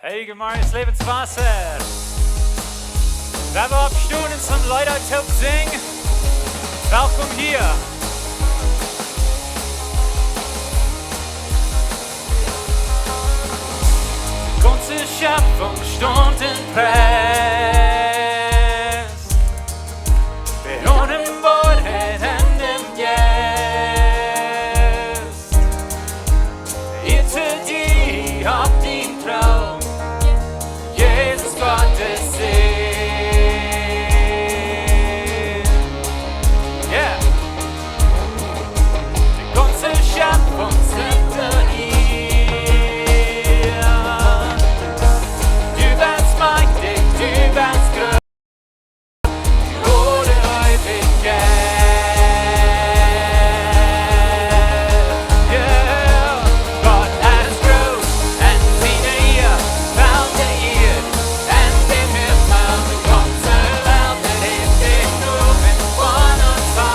Hey, Gemeinde Lebenswasser. We hebben op stoelen some Leute te zingen. Welkom hier. Die ganze Schöpfung stund in Preis. Wir hören Worten in dem Geist. Ihr zu dir auf den Traum. Jesus Gottes Sinn. Yeah. Die ganze Schöpfung singt ihr. Du wärst mächtig, du wärst groß. Die hohe Ewigkeit. Yeah. Gott ist groß und seine ihr fällt ihr. Und im Himmel die ganze Welt erhebt sich nur mit von uns war.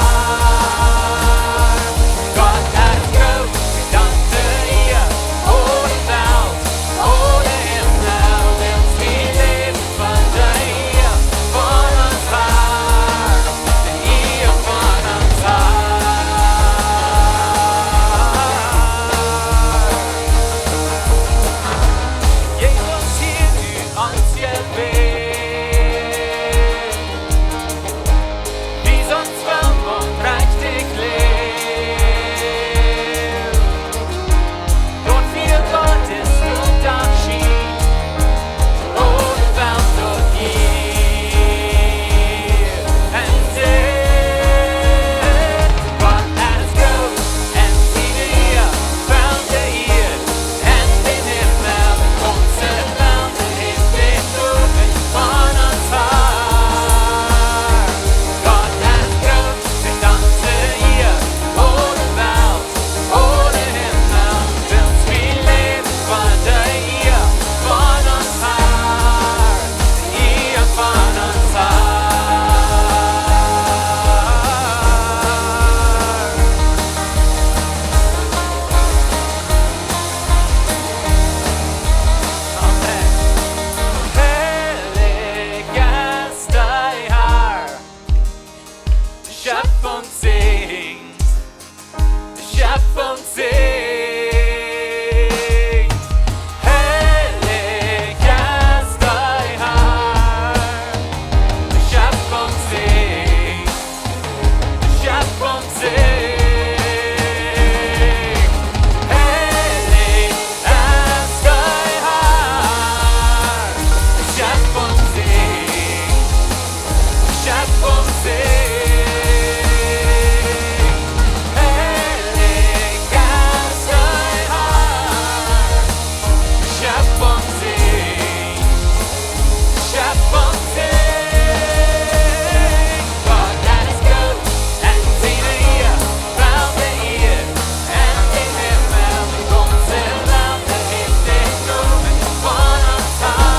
Gott ist groß, wir danken ihr. Ohne Welt, ohne Himmel willst wir leben von dir, von uns war. Denn ihr von uns Jesus hier du uns gewählt. Wie sonst warm und prächtig lebt. Dort für Gottes Unterschied. Ohne Welt dort hier. Und Gott ist groß und seine ihr fällt ihr. Und den Himmel ganze Welt erhebt sich nur mit von uns war. Gott ist groß, wir danken ihr. Ohne Welt, ohne Himmel willst wir leben von dir, von uns war. Ihr von uns war. Amen. Heilig ist dein Herr. Die Schöpfung singt. Die Schöpfung singt. Heilig ist dein Herr. Die Schöpfung singt. Die Schöpfung singt. Heilig ist dein Herr. Die Schöpfung singt. Die Schöpfung singt. Heilig ist dein Herr. Die Schöpfung singt. Die Schöpfung singt. Gott ist groß und seine ihr fällt ihr. Und im Himmel die ganze Welt erhebt sich nur mit von uns war.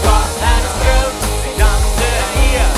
Gott ist groß, sie danken ihr.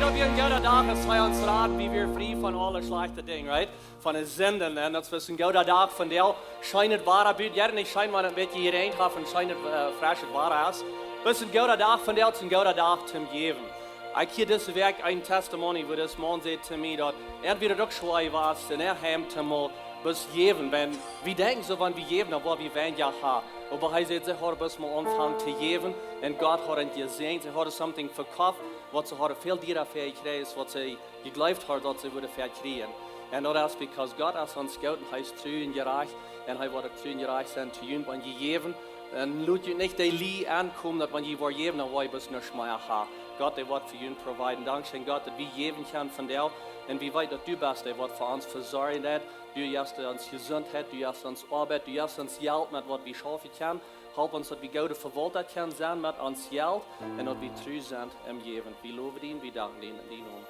dat wir ein guter Tag ist, sei uns raten, wie wir frei von allen schlechten Dingen, right? Von den Sünden, und das ist ein guter Tag, von der scheint wahrer Bild. Ja, nicht scheint man ein bisschen hier reintreffen, scheint frisches wahrer aus. Das ist ein guter Tag, von der ist ein guter Tag zum Geben. Ich hier dieses Werk ein Testimony, wo das Mann sagt zu mir, dass entweder doch schwer war, und heimte mal bis geben, wenn wir denken so, wenn wir geben, aber wir werden ja haben. Aber er sagt, sie hat bis mal anfangen zu geben, und Gott hat ihn gesehen, sie hat something verkauft, was sie hat viel dierer fähig ist, was sie geglaubt hat, dass sie würde verkriegen. Und das ist, because Gott ist uns gut, und er ist treu und gerecht, und er wird treu und gerecht sein zu ihnen, wenn sie geben. Und lass nicht die Lie ankommen, dass man sie war geben, dann war ich bis nicht mehr haben. Gott, der wird für ihn providen. Dankeschön, Gott, dass wir geben können von dir. Und wie weit, dass du bist, der wird für uns versorgen. Du hast uns Gesundheit, du hast uns Arbeit, du hast uns Geld, mit was wir schaffen können. Help uns, dass wir gute Verwalter können sein mit uns Geld und dass wir treu sind im Geben. Wir loben ihn, wir danken ihn in deinem Namen.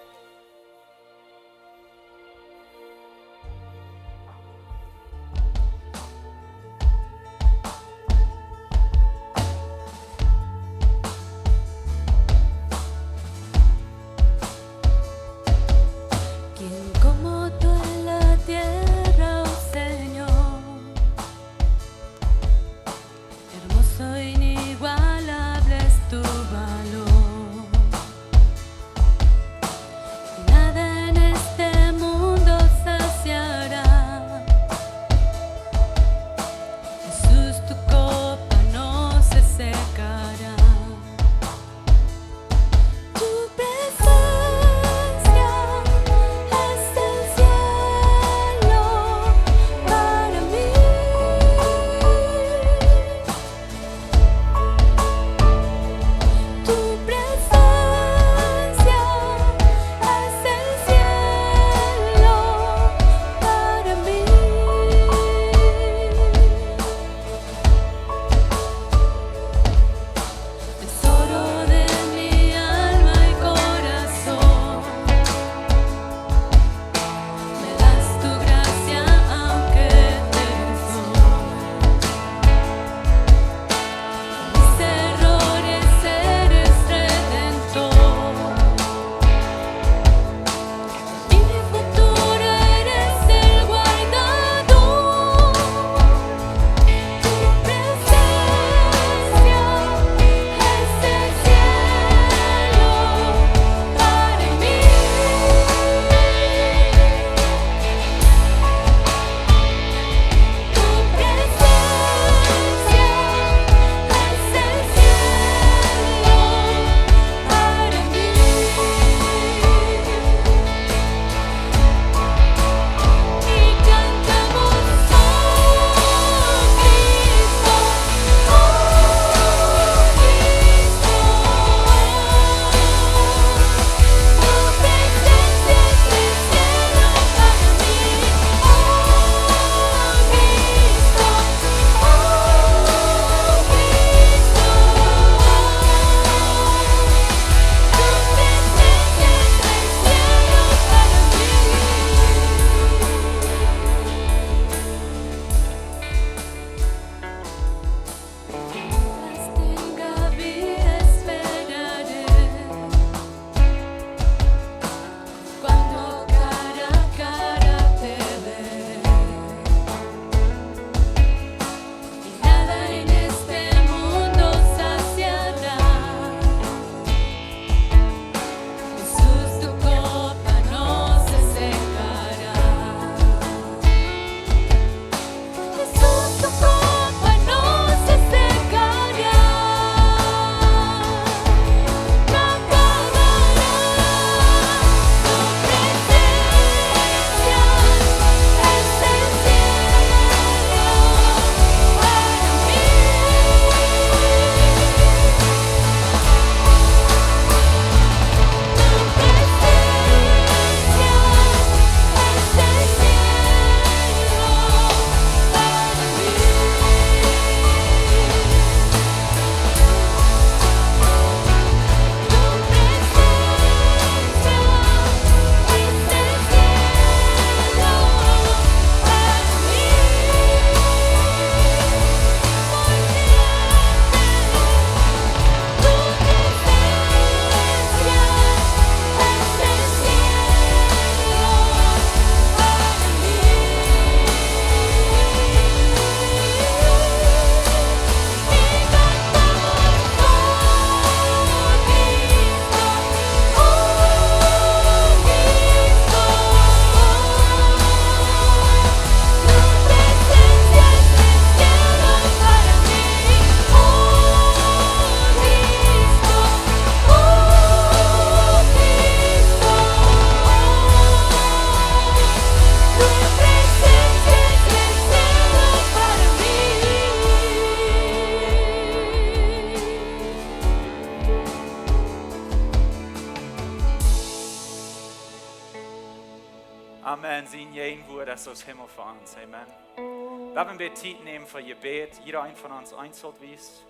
Amen. Sein jeden Wort, das aus Himmel für uns. Amen. Lassen wir Zeit nehmen für Gebet. Jeder ein von uns einzeln weiß.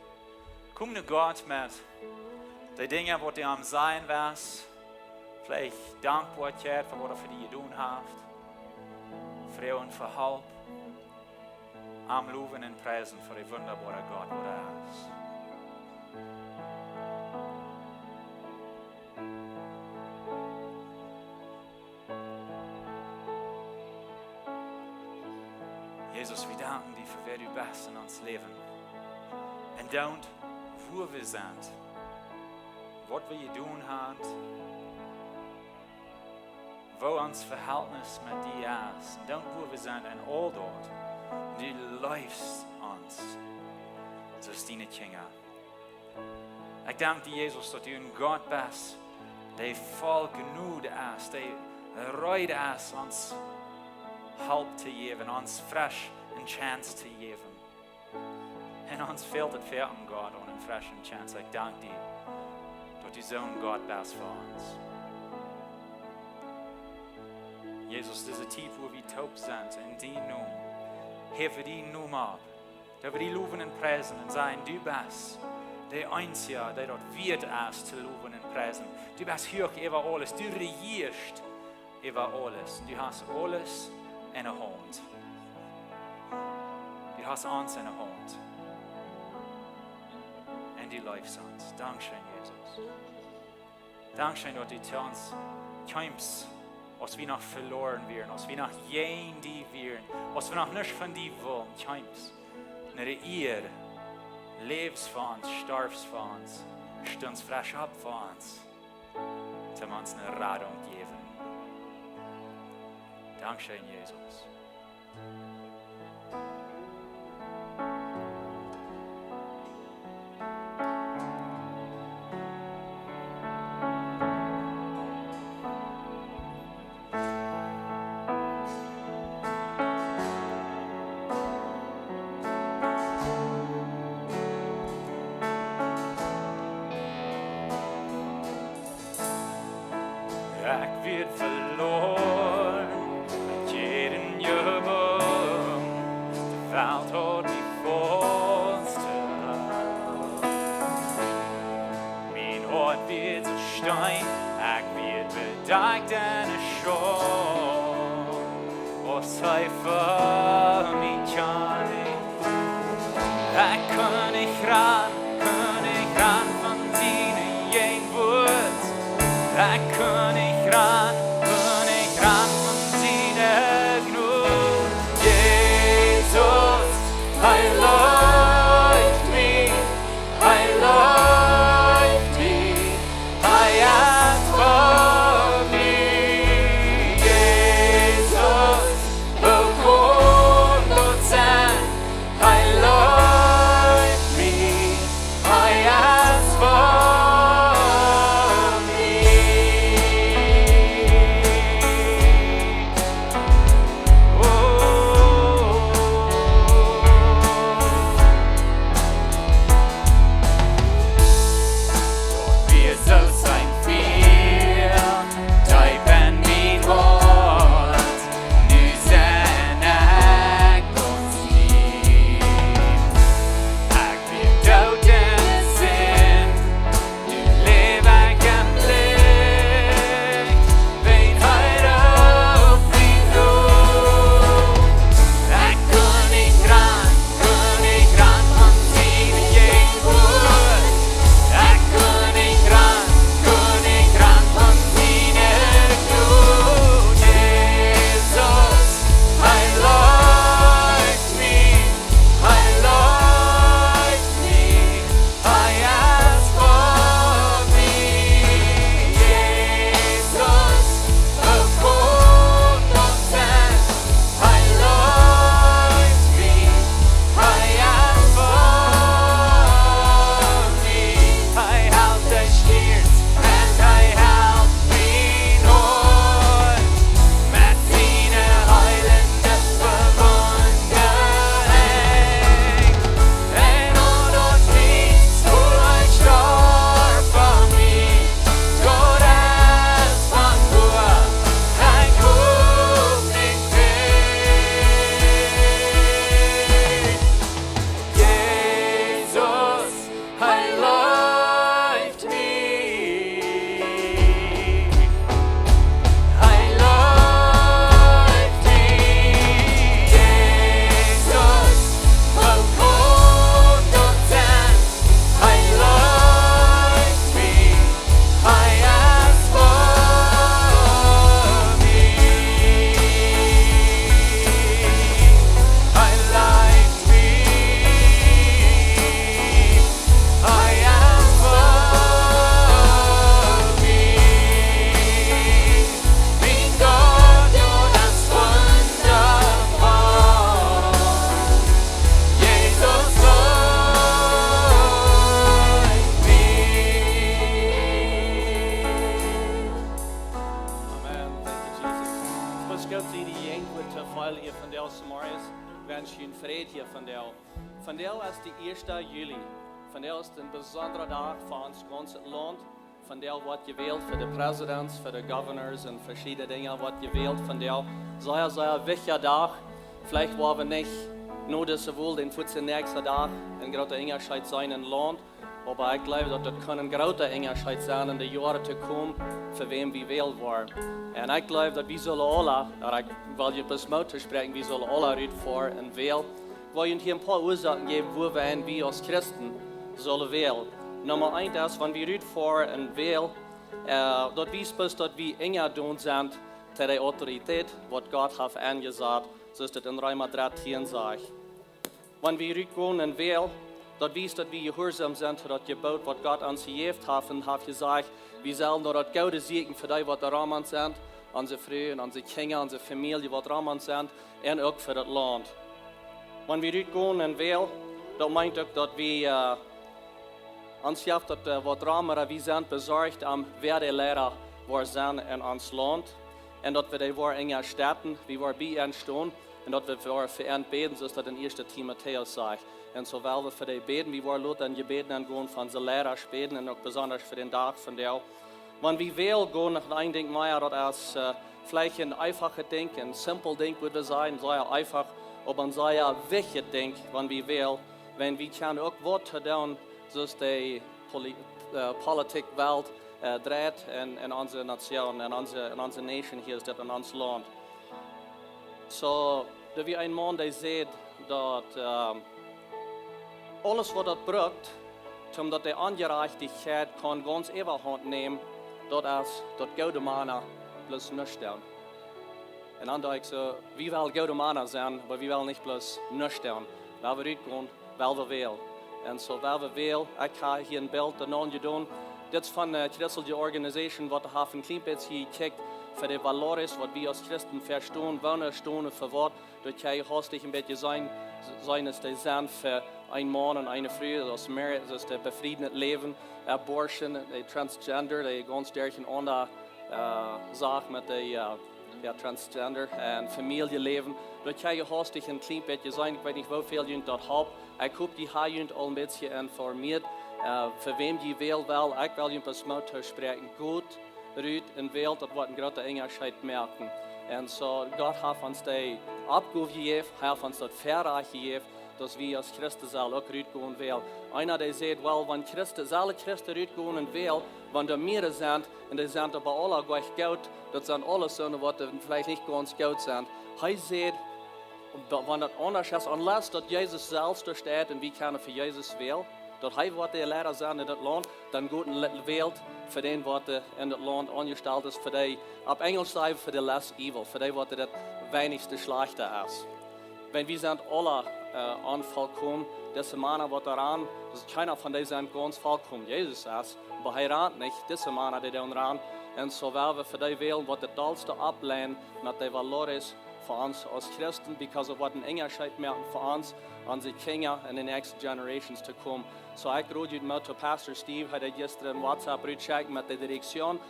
Komm zu Gott mit den Dingen, die dir am Sein wärst. Vielleicht Dankbarkeit für was er für dich getan hat. Freude und Verhalten. Am Loben und Preisen für den wunderbaren Gott, der er ist. Jesus, wir danken dir für wer du bist in uns Leben. Und dann, wo wir sind, was wir getan haben, wo unser Verhältnis mit dir ist. Und dann, wo wir sind, und all dort, du läufst uns, so ist deine Kinder. Ich danke dir, Jesus, dass du ein Gott bist, der voll genug ist, der reut ist, uns Halt zu geben, uns frisch eine Chance zu geben. Und uns fehlt es für einen Gott und eine frische Chance. Ich danke dir, dass du so ein Gott bist für uns. Jesus, diese Tief, wo wir taub sind, in deinem Namen, hebe die Nummer ab. Da wir die loben und preisen und sagen, du bist der Einzige, der dort wird ist, zu loben und preisen. Du bist hoch über alles, du regierst über alles. Und du hast alles in der Hand. Du hast uns in der Hand. Und du läufst uns. Dankeschön, Jesus. Dankeschön, dass du zu uns kommst, als wir noch verloren werden, als wir noch gegen dich werden, als wir noch nicht von dir wollen, kommst. Und ihr lebst für uns, stirbst für uns, stehst frisch ab für uns, um uns eine Radung geben. Dankeschön, Jesus. Ich wird verloren. Jeden Jubel, der Welt hat mich vorgestellt. Mein Ort wird so stein, ich wird bedeckt in der Schau. Was sei für mich kann ich kann nicht ran von deinen jeden Wort. Ich kann nicht ran von deinen Gnut. Jesus, I love me, I ask for me. Jesus, willkommen dort sein, I love me, I ask for me. Gott sei die Jengwette voll hier von der Samaris, wenn schön Fried hier von der. Von der ist die 1. Juli. Von der ist ein besonderer Tag für uns ganzes Land. Von der wird gewählt für die Präsidents, für die Governors und verschiedene Dinge wird gewählt. Von der sehr wichtiger Tag. Vielleicht wollen wir nicht nur das wohl den 14. nächsten Tag ein großer Unterschied sein im Land. Aber ich glaube, dass das ein großer Unterschied sein in den Jahren zu kommen, für wen wir wählen wollen. Und ich glaube, dass wir sollen alle, weil ich bis Mut sprechen, wir sollen alle reden vor und wählen. Weil ich hier ein paar Ursachen geben, wo wir als Christen sollen wählen. Nummer 1 ist, wenn wir reden vor und wählen, dass wir bis, dass wir enger tun sind, zu der Autorität, was Gott hat angesagt, so ist das in Römer 13 sagt. Wenn wir reden und wählen, dass wir gehorsam sind zu das Gebot, was Gott uns gegeben hat und hat gesagt, wir sollen das Gute segnen für die, was da Rahmen sind, unsere Frauen, unsere Kinder, unsere Familie, was Rahmen sind, und auch für das Land. Wenn wir gehen und wählen, dann meint auch, dass wir uns ja, dass was Rahmen wir sind besorgt wer der Lehrer war sind in uns Land und dass wir die war in den Städten, wie wir bei ihnen stehen und dass wir für ihn beten, so ist das in 1. Timotheus sagt. Und so weil wir für die beten, wie wir Leute an Gebeten angehen von den Lehrern beten und auch besonders für den Tag von der. Wenn wir wählen gehen, nach ein Ding mehr, das ist vielleicht ein einfaches Ding, ein simples Ding würde sein, sehr einfach, aber ein sehr wichtiges Ding, wenn wir wählen, wenn wir können auch Worte tun, so ist die Politikwelt dreht in unserer Nation, in unserer Nation hier, ist das in unserem Land. So, da wir ein Mann, der sieht, dass alles, was das braucht, damit die Angerechtigkeit kann ganz überhand nehmen, das ist das gute Mann bloß nicht tun. Und dann denke ich so, wir wollen gute Mann sein, aber wir wollen nicht bloß nicht tun. Weil wir rausgehen, weil wir wählen. Und so, weil wir wählen, ich habe hier ein Bild danach getan. Das ist von der christlichen Organisation, die auf ein klein bisschen gekickt für die Valores, was wir als Christen verstehen, wann stehen für was. Das kann ich hastig ein bisschen sein, dass die sind für ein Mann und eine Frau, das ist das befriedete Leben, Abortion, Transgender, die ganz stark andere Sache mit der Transgender und Familienleben. Das kann ich hastig ein klein bisschen sein, ich weiß nicht, wie viel ihr dort habt. Ich habe die Jugend all ein bisschen informiert, für wem die wählen will. Ich will ein bisschen Mut sprechen, gut, ruhig und wählt, das wird ein großer Unterschied merken. Und so, Gott hat uns die Abgabe gegeben, hat uns das Verreich gegeben, dass wir als Christen auch rausgehen wählen. Einer, der sagt, well, wenn alle Christen rausgehen und wählen, wenn da mehrere sind, und die sind aber alle gleich gut, das sind alle so, die vielleicht nicht ganz gut sind. Er sagt, wenn das anders ist, unless dass Jesus selbst da steht und wir können für Jesus wählen, dass er wird der Lehrer sein in das Land, dann gut wählt für den, was in das Land angestellt ist, für die, auf Englisch sagen, für die less evil, für die, was das wenigste Schlechte ist. Wenn wir sind alle vollkommen, diese Männer, die daran, dass keiner von denen sind ganz vollkommen, Jesus ist, aber heiratet nicht, diese Männer, die daran ran, und so werden wir für die wählen, was das Tollste ablehnen, mit den Valores für uns als Christen, because of what ein Unterschied merken für uns, unsere Kinder in the next generations to come. So ich rufe mit Pastor Steve, hat gestern ein WhatsApp geschickt mit der Direktion,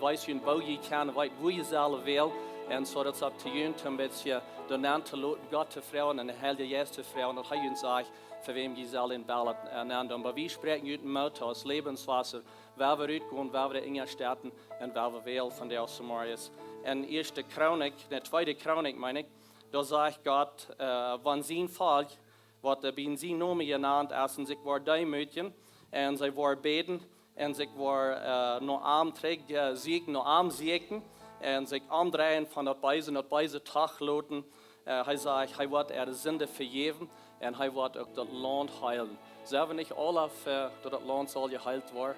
weiß ihn, wo ihr kann, wo ihr selber wählt, und so das up to you, ein bisschen danach zu lassen, Gott zu fragen und der Herr Jesus zu fragen, und er sagt, für wem ihr selber in Ballot ernannt. Aber wir sprechen mit dem Motto aus Lebenswasser, wer wir rausgehen, wer wir in Städten und wer wir wählen von der Samarias. In 1. Chronik, der 2. Chronik meine ich, da sagt Gott, wenn sein Volk, was bei sie Namen genannt ist, und sie war demütig, und sie war beten, und sie war noch arm segnen, und sich andrehen von der Beise Tag loten. Er sagt, er wird die Sünde vergeben, und er wird auch das Land heilen. Selber nicht alle für das Land soll geheilt werden.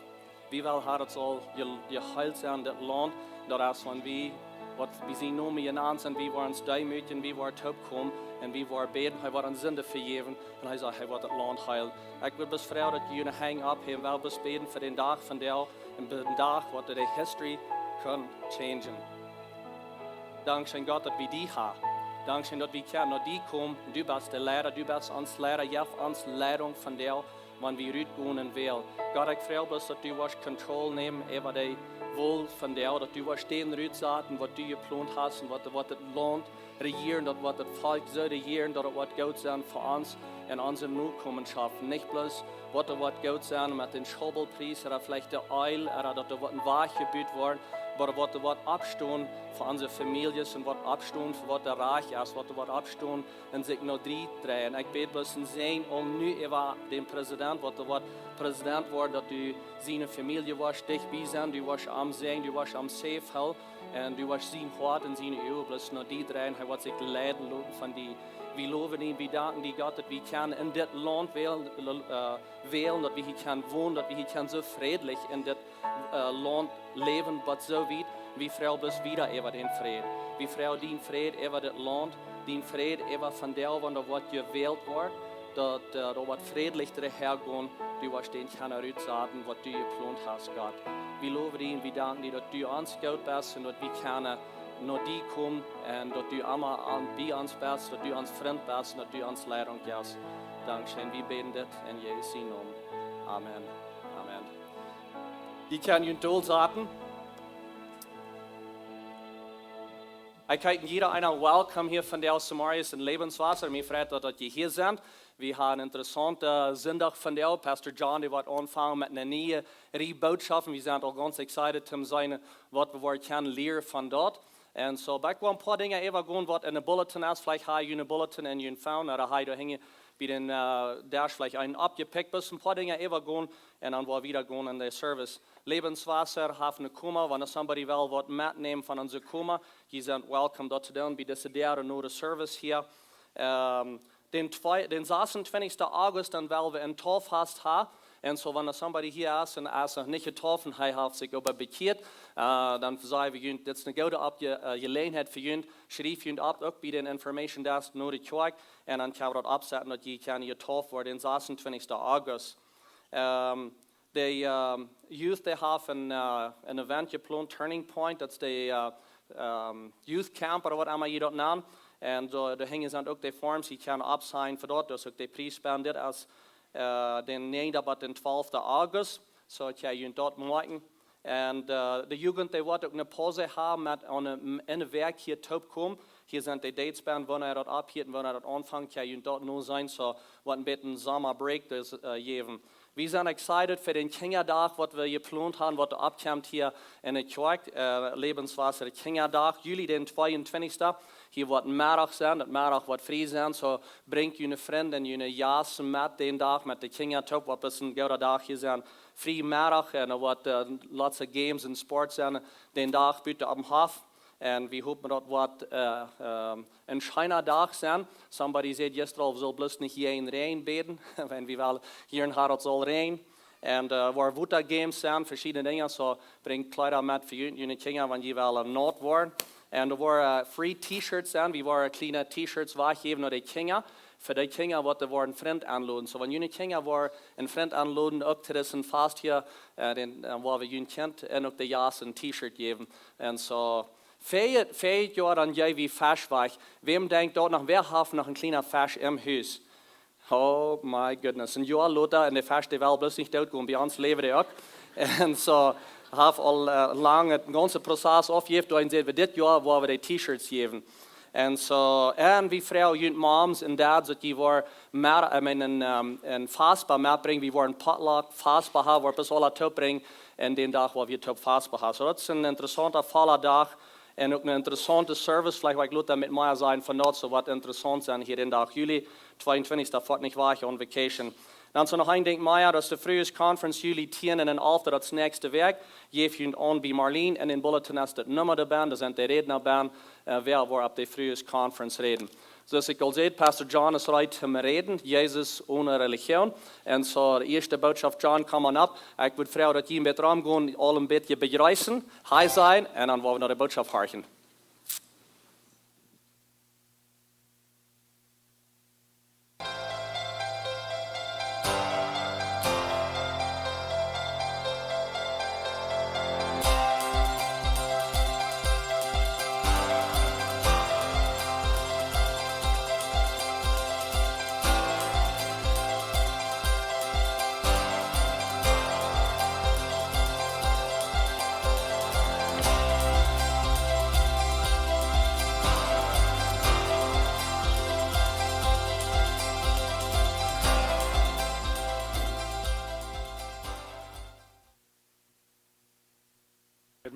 Wie will er soll geheilt sein, das Land, das ist, wenn wir sie Namen genannt sind, wie wir uns demütigen, wie wir taub kommen, und wie wir beten, er wird uns Sünde vergeben, und er sagt, er wird das Land heilen. Ich will bis froh, dass ihr hängen abheben, weil wir beten für den Tag von der, und den Tag, was die History kann changen. Dankeschön Gott, dass wir die haben. Dankeschön, dass wir können, dass die kommen. Du bist der Lehrer, du bist uns Lehrer, ja, uns Lehrung von der. wann wir uitgaan en wil. God, ik vraag bloß, dat du was control nemen over die wohl van jou, dat du was stehen uitzaten, wat du geplant hast en wat het land regieren, dat wat het volk zou regieren, dat het wat goed zijn voor ons en onze Nachkommenschaft. Nicht bloß, wat er wat goed zijn met den Schobelpreis, oder vielleicht der Eil, oder dat er wat een Waaggebied wordt, maar wat er wat abstoen voor onze families en wat abstoen voor wat er reich is, wat er wat abstoen en zich nog drie draaien. Ik bid bloß een zijn om nu even den president, wat er wat president wordt, dat u zijn familie was dichtbij zijn, du was am zijn, du was am safe hel, en du was zijn hart en zijn oor, bloß nog die draaien, hij wat zich leiden lopen van die. We loven ihn, we danken die Gott, dat we kunnen in dit land wählen, dat we hier kunnen wonen, dat we hier kunnen zo friedlich in dit land leven, wat zo weit. We vragen bloß wieder over den Frieden. We vragen die Frieden over dit land, die Frieden over van jou, wanneer wat gewählt wordt, dat er wat friedlich hergaan, du was den kunnen uitzaten, wat du geplant hast, Gott. We loven ihn, we danken die, dat du ons goed bist en dat we kunnen naar die komen en dat u allemaal bij ons bent, dat u ons vriend bent, dat u ons leiding geeft. Dankzij, we bidden dit in Jezus naam. Amen. Amen. Die kan je doel zaten. Ik heet jeder einer welkom hier von der Samarias in Lebenswasser. Mir freut, dat je hier bent. We hebben een interessante zondag van jou. Pastor John, die wordt aanvangen met een nieuwe Boodschap. We zijn al ganz excited om zijn wat we kunnen leren van dat. En zo, ik wil een paar dingen even gaan wat in de bulletin is. Vielleicht heb je een bulletin in je phone, oder heb je hingen bij den dash vielleicht einen abgepickt. Dus een paar dingen even gaan en dan weer wieder gaan in de service. Lebenswasser, have een koma, wanneer somebody wil wat metnemen van onze koma, je bent welkom dat te doen bij deze derde na de service hier. Den 26. August, dan willen we een Taufast hebben. En zo, wanneer somebody hier is en als nog niet getroffen, hij heeft zich aber bekeerd, dan zeggen we jullie, dit is een goede gelegenheid voor jullie. Schrijf jullie op, ook bij de information desk naar de kerk. En dan kan we dat opzetten, dat je kan getrouwd worden den 26. August. De youth, die hebben een event gepland, Turning Point, dat is de youth camp, of wat allemaal je dat naam. En daar hingen ze ook de forms, die kan opzijn voor dat, dus ook de prijs spendeert als den 9. tot den 12. August, so dat je dat maken. En de jugend die wordt ook een pauze hebben met in de werk hier top komen. Hier zijn de dates bij, wanneer dat opgeeft en wanneer dat aanvangt, kan je dat nu zijn, so wat een beetje een zomerbreak dus geven. We zijn excited voor den Kinderdag, wat we geplant hebben, wat er opkomt hier in de kerk, Lebenswasser Kinderdag, juli den 22. Hier wordt middag zijn, dat middag wordt vrij zijn, so brengt je een vriend en je jas met den dag, met de kindertop, wat is een goede dag hier zijn. Vrij middag en er wordt lots of games en sport zijn, den dag buiten op hof. En we hopen dat wat een schijner dag zijn. Somebody said yesterday, we zullen bloß niet hier in regen beden. En we willen hier in het zal regen. En waar water games zijn, verschillende dingen. So breng kleider met voor jullie kinderen, want je wil nat worden. En er waren free t-shirts zijn. We waren kleine t-shirts weggeven naar de kinderen. Voor de kinderen wat er een vriend aanloden. So, wanneer jullie kinderen waren een vriend aanloden, ook te is een vast hier, waar we jullie kent, en ook de jas een t-shirt geven. En zo. Vijf jaar dan jij wie Fisch weg. Wem denkt dort nog, wer heeft nog een kleiner Fisch im Huis? Oh my goodness. Een jaar later en de Fisch die wil bloß niet doodgaan. Bij ons leven die ook. En zo heeft al lang het ganze proces afgegeven. Toen zeiden we dit jaar waar we de t-shirts geven. En zo, en we vragen jullie moms en dads dat je waar een vastbaar metbrengen. We waren een potluck vastbaar hebben, waar we alle top brengen. En den dag waar we top vastbaar hebben. So dat is een interessante volle dag. En ook een interessante service, vielleicht wat ik laat met mij zijn van dat, zo wat interessant zijn hier in dag juli 22, dat wordt niet waar, on vacation. Dan zo nog een ding meer, dat is de Frühes Conference juli 10 en 11, dat is het nächste werk. Geef je aan bij Marlene en in bulletin is het nummer erbij, dat zijn de redenen bij, wer waar op de Frühes Conference reden. Zoals ik al zei, Pastor John is right om reden, Jezus ohne Religion. En zo, de eerste boodschap, John, kom maar op. Ik wil vragen dat je een beetje omgaan, al een beetje begrijpen, hij zijn, en dan willen we naar de boodschap harken.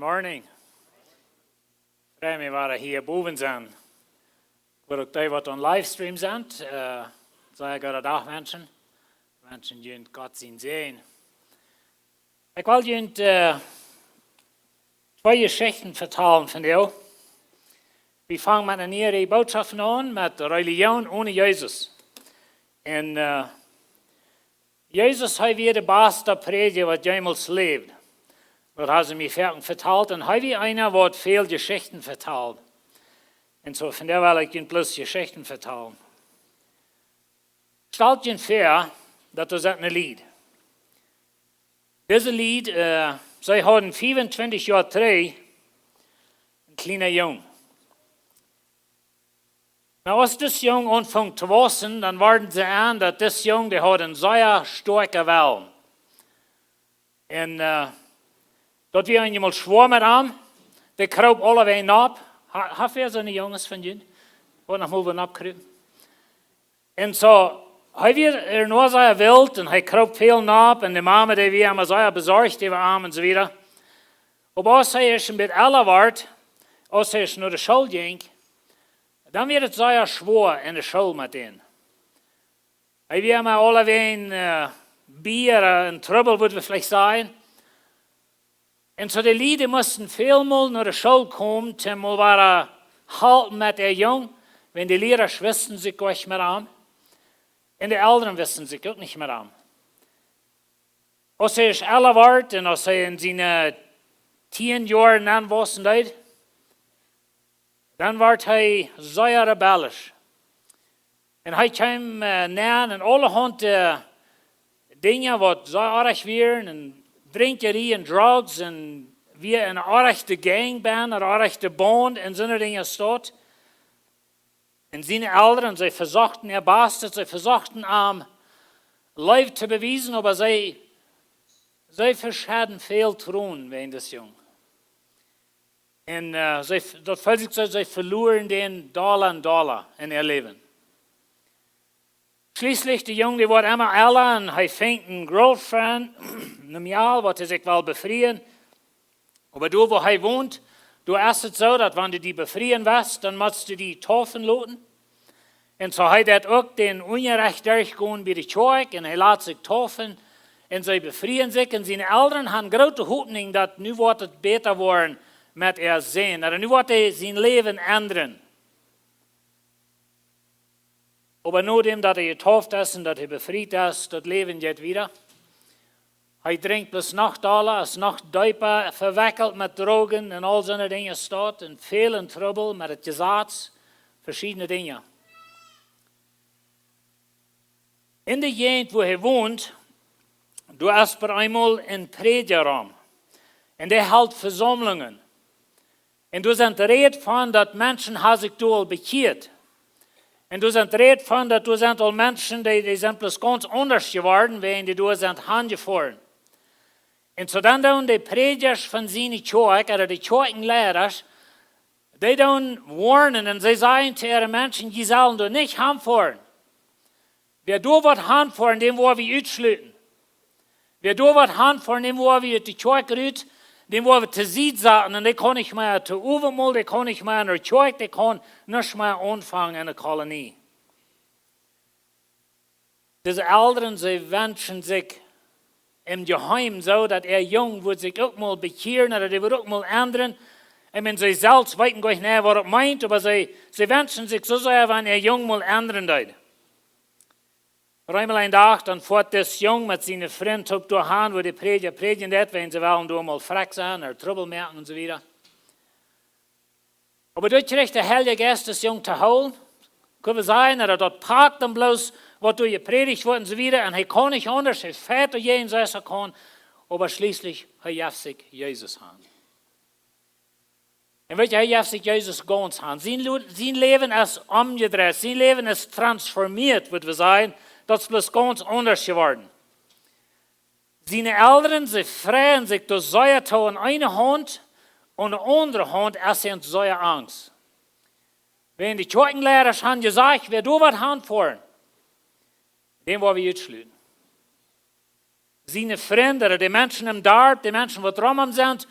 morning. Freue mich, waar hier boven zijn. Waar ook die wat on livestream zijn. Sei goede dag mensen. Mensen die God zien sehen. Ik wil jullie twee Geschichten vertellen van jou. We fangen met een nieuwe boodschap aan met Religion ohne Jesus. En Jezus heeft weer de beste prediger wat jemals leeft. Dat hat sie mir vertelt. Und heute einer wird viel Geschichten vertelt. Und so von der will ich Ihnen bloß Geschichten vertellen. Stellt Ihnen vor, das ist ein Lied. Dieses Lied, sie hatten 25 Jahre drei, ein kleiner Junge. Na, als das Junge anfängt zu wachsen, dann warten sie an, dass das Junge, der hat einen sehr starken Willen. Und dat we eenmaal schwaar met hem, die kroop alle ween op. Heeft weer zo'n jongens van jullie? Wat nog wel opkruipen. En zo, hij weer nog zo wild en hij kroop veel op en de mama die weer maar zo bezorgd over hem en zo weer. Maar als hij een beetje ouder wordt, als hij naar de school ging, dan werd het zo schwaar in de school met hem. Hij weer maar alle ween bier en trouble, wat we vielleicht zeggen. En zo de lieden moesten veelmaal naar de school komen, te mal waren halten met de jong, wenn de leraars wisten zich ook met hem. En de ouderen wisten zich ook niet met hem. Als hij is ouder wordt en als hij in zijn 10 jaar aan was, dan wordt hij zeer rebellisch. En hij kwam na en allerhande dingen wat zeer erg waren en drinkerie en drugs en wie een echte gang ben, een echte band en zo'n dingen staat. En zijn ouderen, zij verzochten er bastard, zij verzochten hem live te bewijzen, maar zij verschaden veel troon wegen des jong. En dat volgt zo, zij verloren den Dollar in ihr Leben. Schließlich, der Junge, der wird immer älter und er fängt einen Girlfriend, einem Jahr, was er sich will befreien. Aber du, wo er wohnt, du ist es so, dass wenn du die befreien willst, dann musst du die taufen lassen. Und so hat er auch den Unrecht durchgehen bei der Kirche und er lässt sich taufen und sie befreien sich. Und seine Eltern haben große Hoffnung, dass nu wird es besser werden mit ihr sehen, dass nu wird er sein Leben ändern. Aber nachdem, dass er getauft ist und dass er befreit ist, das Leben geht wieder. Er trinkt bis Nacht alle, ist noch dieper verwickelt mit Drogen und all solche Dinge statt und viel in Trouble mit dem Gesetz, verschiedene Dinge. In der Gegend, wo er wohnt, du hast bei einmal einen Predigerraum und der hält Versammlungen. Und du sind red von, dass Menschen sich da bekehrt. Und du sind red von, dass du sind all Menschen, die sind bloß ganz anders geworden, wenn die du sind angefahren. Und so dann tun die Predigers von seiner Kirche, oder die Kirchenlehrer, die dann warnen und sie sagen zu ihren Menschen, die sollen du nicht anfahren. Wer du wird anfahren, dem wollen wir ausschließen. Wer du wird anfahren, dem wollen wir die Kirche rüt, dem wollen wir zu Sied sagen, und die kann nicht mehr zu Uwemal, die kann nicht mehr in der Kirche, die kann nicht mehr anfangen in der Kolonie. Diese Eltern, sie wünschen sich im Geheim so, dass jung wird sich auch mal bekehren, oder die wird auch mal ändern. Und wenn sie selbst wissen gar nicht, was er meint, aber sie wünschen sich so sehr, wenn jung mal ändern wird. Einmal ein Tag, dann fährt das Jung mit seinen Freunden durch Hand, wo die Prediger predigen, wenn sie wollen, da mal frech sein oder Trouble merken und so weiter. Aber dort kriegt der Heilige Geist das Jung zu holen. Kann es sein, oder dort parkt dann bloß, was du gepredigt wird und so weiter, und er kann nicht anders, er fährt durch jeden, so er kann, aber schließlich hat sich Jesus an. Und welche hat sich Jesus ganz an? Sein Leben ist umgedreht, sein Leben ist transformiert, würde wir sagen. Das ist bloß ganz anders geworden. Seine Eltern, sie freuen sich durch Säuertau in eine Hand und in der anderen Hand essen Säuerangst. Wenn die Kirchenlehrer haben gesagt, wer du was handfahren, den wollen wir ausschließen. Seine Freunde, die Menschen im Dorf, die Menschen, die drumherum sind,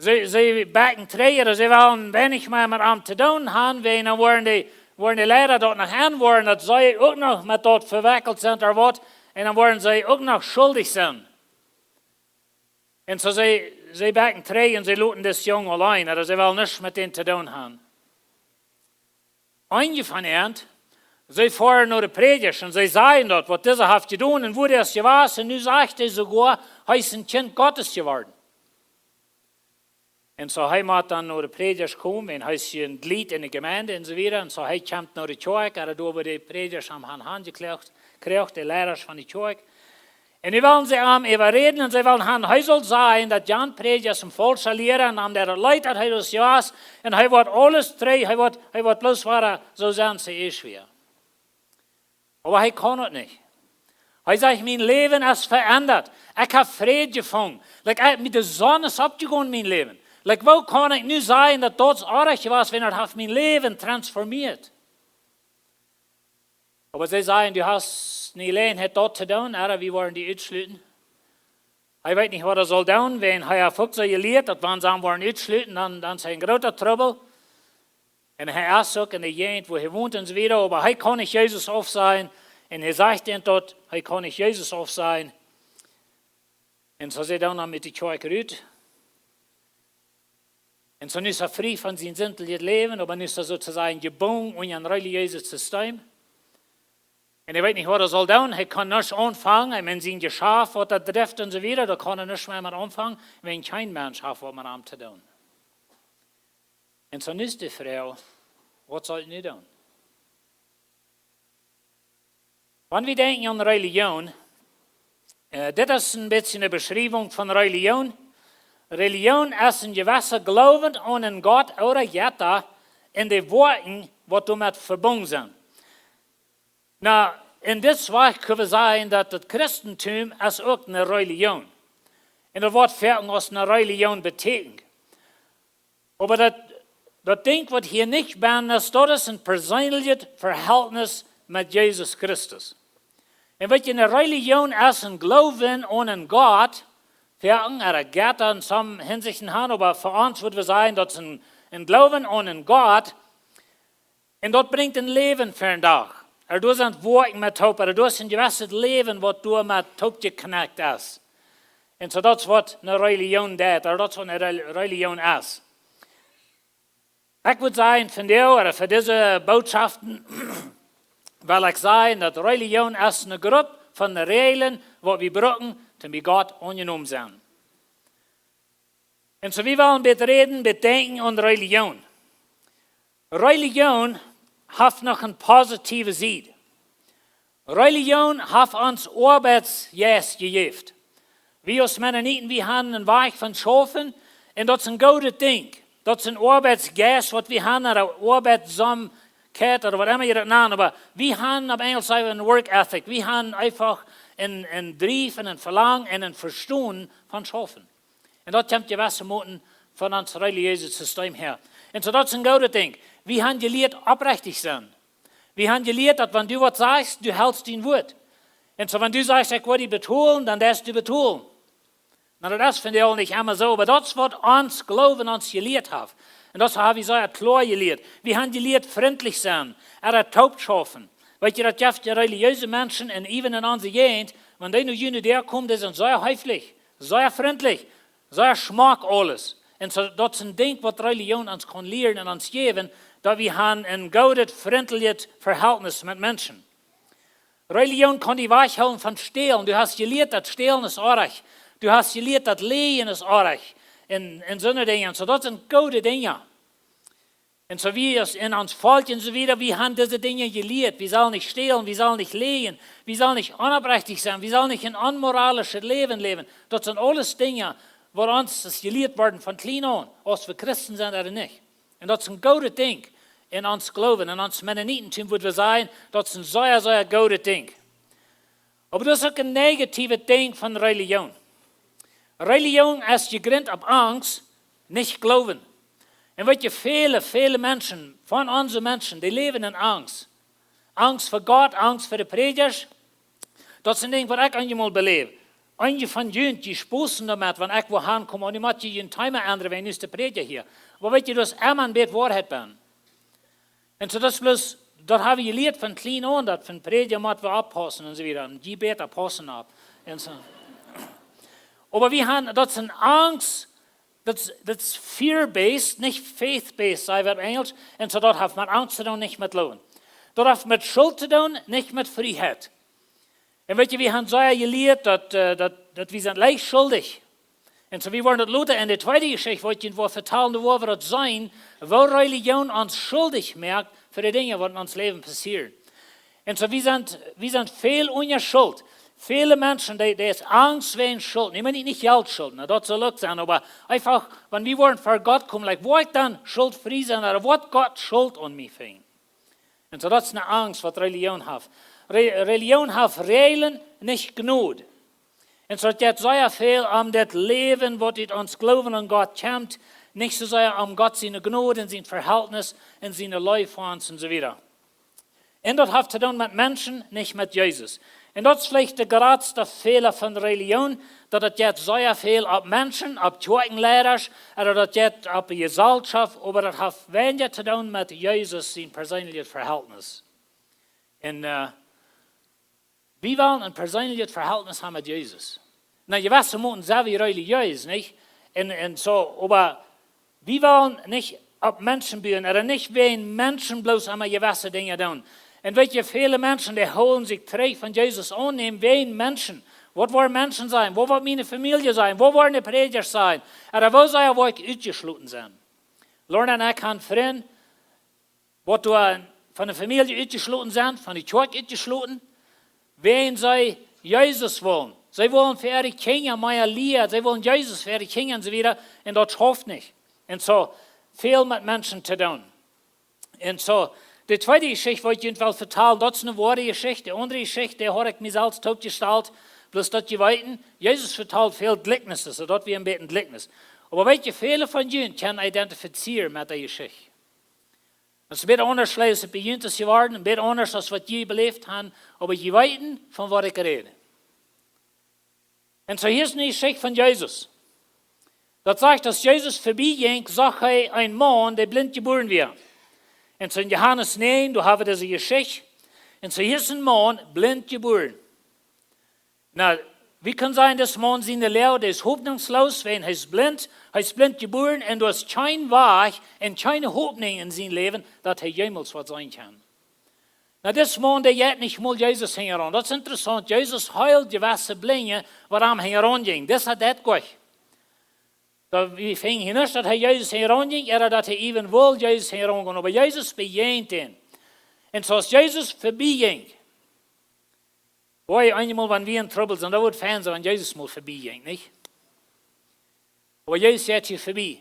Ze backen treden, ze willen weinig meer met hem te doen hebben. En dan worden die leider dat nog aan worden, dat zij ook nog met dat verwikkeld zijn of wat. En dan worden zij ook nog schuldig zijn. En zo ze backen treden en ze laten dit jong alleen. En ze willen niets met hen te doen hebben. Einige van hen, zij voeren naar de predikers en zij zeggen dat, wat deze heeft gedaan en hoe dat geweest. En nu zegt hij sogar, hij is een kind Gottes geworden. En zo hij moet dan naar de predikers komen en hij is een lid in de gemeente en zo weer. En zo hij komt naar de kerk en door bij de predikers aan hand gekrijgt, de leiders van de kerk. En nu willen ze hem overreden en ze willen hij zal zeggen dat Jan predikers hem vol zal leren en dat leidt dat hij dus was. En hij wordt alles tree, hij wordt bloos waar zo zijn ze is weer. Maar hij kan het niet. Hij zegt, mijn leven is veranderd. Ik heb vrede gevonden. Met de zon is opgegaan mijn leven. Hoe kan ik nu zeggen dat dat aardig was, wanneer het heeft mijn leven transformiert? Maar zij zeggen, du hast niet alleen het dat te doen, maar wie worden die uitsluiten? Hij weet niet wat hij zal doen, wanneer hij heeft ook zo geleerd, dat wanneer ze worden uitsluiten, dan is hij een grote trouble. En hij is ook in de gegend, waar hij woont en zo weer, maar hij kan niet Jezus af zijn. En hij zegt dan dat hij kan niet Jezus af zijn. En zo zit hij dan met de kerk uit. En zo is hij vrij van zijn zindelijk leven, maar nu is hij sozusagen gebonden aan een religieuses systeem. En hij weet niet wat hij zal doen, hij kan niets aanvangen, en zijn geschaf wat dat betreft en zo weer, da kan hij niets meer met aanvangen, wenn geen mens heeft wat met hem te doen. En zo is de vrouw, wat zal hij nu doen? Wanneer we denken aan religion, dit is een beetje een beschrijving van religion. Religion is een gewisse geloven aan een God oder Jetta in de woorden wat damit verbonden zijn. Nou, in dit zwaar kunnen we zeggen dat het christentum is ook een religion. En dat wordt verder als een religion betekent. Maar dat ding wat hier niet ben is, dat is een persoonlijk verhältnis met Jezus Christus. En wat je een religion is, een geloven aan een God, er gaat in sommige hinsichten aan, maar voor ons würden we zeggen, dat is een geloven aan een God, en dat brengt een leven voor een dag. Er doet een woord met hoop, er doet een gewisse leven wat door met hoop geknakt is. En zo dat is wat een religion deed, dat is wat een religion is. Ik wil zeggen, van jou, voor deze boodschappen, wil ik zeggen dat religion is een groep van de regelen wat we gebruiken te bij God aangenomen zijn. En zo we willen bedenken aan religion. Religion heeft nog een positieve zijde. Religion heeft ons arbeidsjes gegeven. We als Mennonieten, we hebben een weg van schaffen en dat is een goede ding. Dat is een arbeidsgeest wat we hebben, een arbeidsamkeit of wat immer je dat noemt. Maar we hebben op Engels een work ethic. We hebben einfach een drive en een verlangen en een verstaan van schaffen. En dat komt gewisse moeten van ons religieuze systeem her. En zo dat is een goede ding. We hebben geleerd oprechtig zijn. We hebben geleerd dat wanneer du wat sagst, du hältst dein woord. En zo wanneer du sagst, ik wil die betoelen, dan darfst du betoelen. Nou, dat is van jou niet helemaal zo, maar dat is wat ons geloven ons geleerd heeft. En dat hebben we zo klar geleerd. We hebben geleerd vriendelijk zijn, er taub schaffen. Weet je, dat heeft de religieuze mensen en even in onze gegend, wanneer die nu daar komen, die zijn zeer höflich, zeer vriendelijk, zeer smaak alles. En so, dat is een ding wat religion ons kan leren en ons geven, dat we een gouden, vriendelijk verhältnis met mensen. Religion kan die weghouden van stelen. Du hast geleerd dat stelen is aardig. Du hast geleerd dat leien is aardig. En zo'n dingen. So, dat zijn goede dingen. En zo wie in ons volk en zo wieder, we hebben deze dingen geleerd. We zullen niet stelen, we zullen niet leien, we zullen niet onoprechtig zijn, we zullen niet een onmoralische leven leven. Dat zijn alles dingen waar ons geleerd worden van klein aan. Als we christen zijn, dat niet. En dat is een goede ding in ons geloven. En ons Mennonitentum moeten we zeggen, dat is een zeer, zeer goede ding. Maar dat is ook een negatieve ding van religion. Religion is gegrond op angst, niet geloven. En weet je, vele mensen, van onze mensen, die leven in angst. Angst voor God, angst voor de predikers. Dat is een ding wat ik eenmaal beleef. Einige von jenen, die spoßen damit, wenn ich wohin komme, und ich möchte jeden Time andere, wenn ich die Prediger hier. Aber weißt du, dass immer ein bisschen Wahrheit bin. Und so das bloß, das habe ich gelehrt von klein an, dass von Prediger müssen wir abpassen und so weiter. Und die besser passen ab. Und so. Aber wir haben, das ist eine Angst, das ist fear-based, nicht faith-based, sei wir Englisch. Und so das hat mit Angst zu tun, nicht mit Lohn. Das hat mit Schuld zu tun, nicht mit Freiheit. Und weißt du, wir haben so gelehrt, dass wir sind leicht schuldig. Und so wir wollen das Luther in der zweiten Geschichte, wo vertellen, wo wir das sein, wo Religion uns schuldig merkt für die Dinge, die in uns Leben passieren. Und so wir sind viel ohne Schuld. Viele Menschen, die ist Angst wegen Schuld. Ich meine nicht Geldschuld, das soll auch sein, aber einfach, wenn wir wollen vor Gott kommen, like, wo ich dann schuldfrei sein, oder wo Gott Schuld an mich fängt. Und so das ist eine Angst, was Religion hat. Religion hat Regeln, nicht Gnade. Und so geht sehr viel das Leben, was uns glauben an Gott kommt, nicht so sehr Gott seine Gnade und sein Verhältnis und seine Liebe für uns und so weiter. Und das hat zu tun mit Menschen, nicht mit Jesus. Und das ist vielleicht der größte Fehler von Religion, dass es jetzt sehr viel auf Menschen, auf Kirchenlehrer, oder das jetzt auf die Gesellschaft, aber das hat weniger zu tun mit Jesus, sein persönliches Verhältnis. Und wir wollen ein persönliches Verhältnis haben mit Jesus. Na, ihr wisst, wir müssen sehr wie religiös, nicht? Und so, aber wir wollen nicht auf Menschen bauen, oder nicht wegen Menschen bloß einmal gewisse Dinge tun. Und weißt du, viele Menschen, die holen sich Treue von Jesus annehmen wegen Menschen. Was wollen Menschen sein? Wo wird meine Familie sein? Wo wollen die Prediger sein? Oder wo soll ich ausgeschlossen sein? Lernen ich kann Freund, wo du von der Familie ausgeschlossen sind, von der Kirche ausgeschlossen, wen sie Jesus wollen. Sie wollen für ihre Kinder mehr Liebe, sie wollen Jesus für ihre Kinder und so weiter, und das schafft nicht. Und so, viel mit Menschen zu tun. Und so, die zweite Geschichte, die ich Ihnen vertellen, das ist eine wahre Geschichte. Die andere Geschichte, die habe ich mir selbst aufgestellt, bloß dass die weiten, Jesus vertelt viel Gleichnisse, so dort wie ein bisschen Gleichnis. Aber weißt du, viele von Ihnen können identifizieren mit der Geschichte. Es ist ein bisschen anders, als es bei Ihnen ist geworden, ein bisschen anders, als was Sie belebt haben, aber die weiten, von was ich rede. Und so hier ist eine Geschichte von Jesus. Das sagt, dass Jesus vorbeiging, sagt er ein Mann, der blind geboren wird. Und so in Johannes 9, du hast diese Geschichte. Und so hier ist ein Mann, blind geboren. Na, wie kann sein, dass Mann seine Lehre, der ist hoffnungslos, wenn er ist blind geboren und du hast kein Weg und keine Hoffnung in seinem Leben, dass er jemals was sein kann. Na, das Mann, der jetzt nicht mal Jesus heran. Das ist interessant. Jesus heilt gewisse Blinge, warum er heranging. Das hat das gut. Wir fingen nicht, dass er Jesus heranging, oder dass er even wohl Jesus heranging. Aber Jesus bejahte ihn. Und so als Jesus vorbeiging, boy, einmal, wenn wir in Trouble sind, da wird Fans, wenn Jesus mal vorbeiging, nicht? Aber Jesus geht hier vorbei.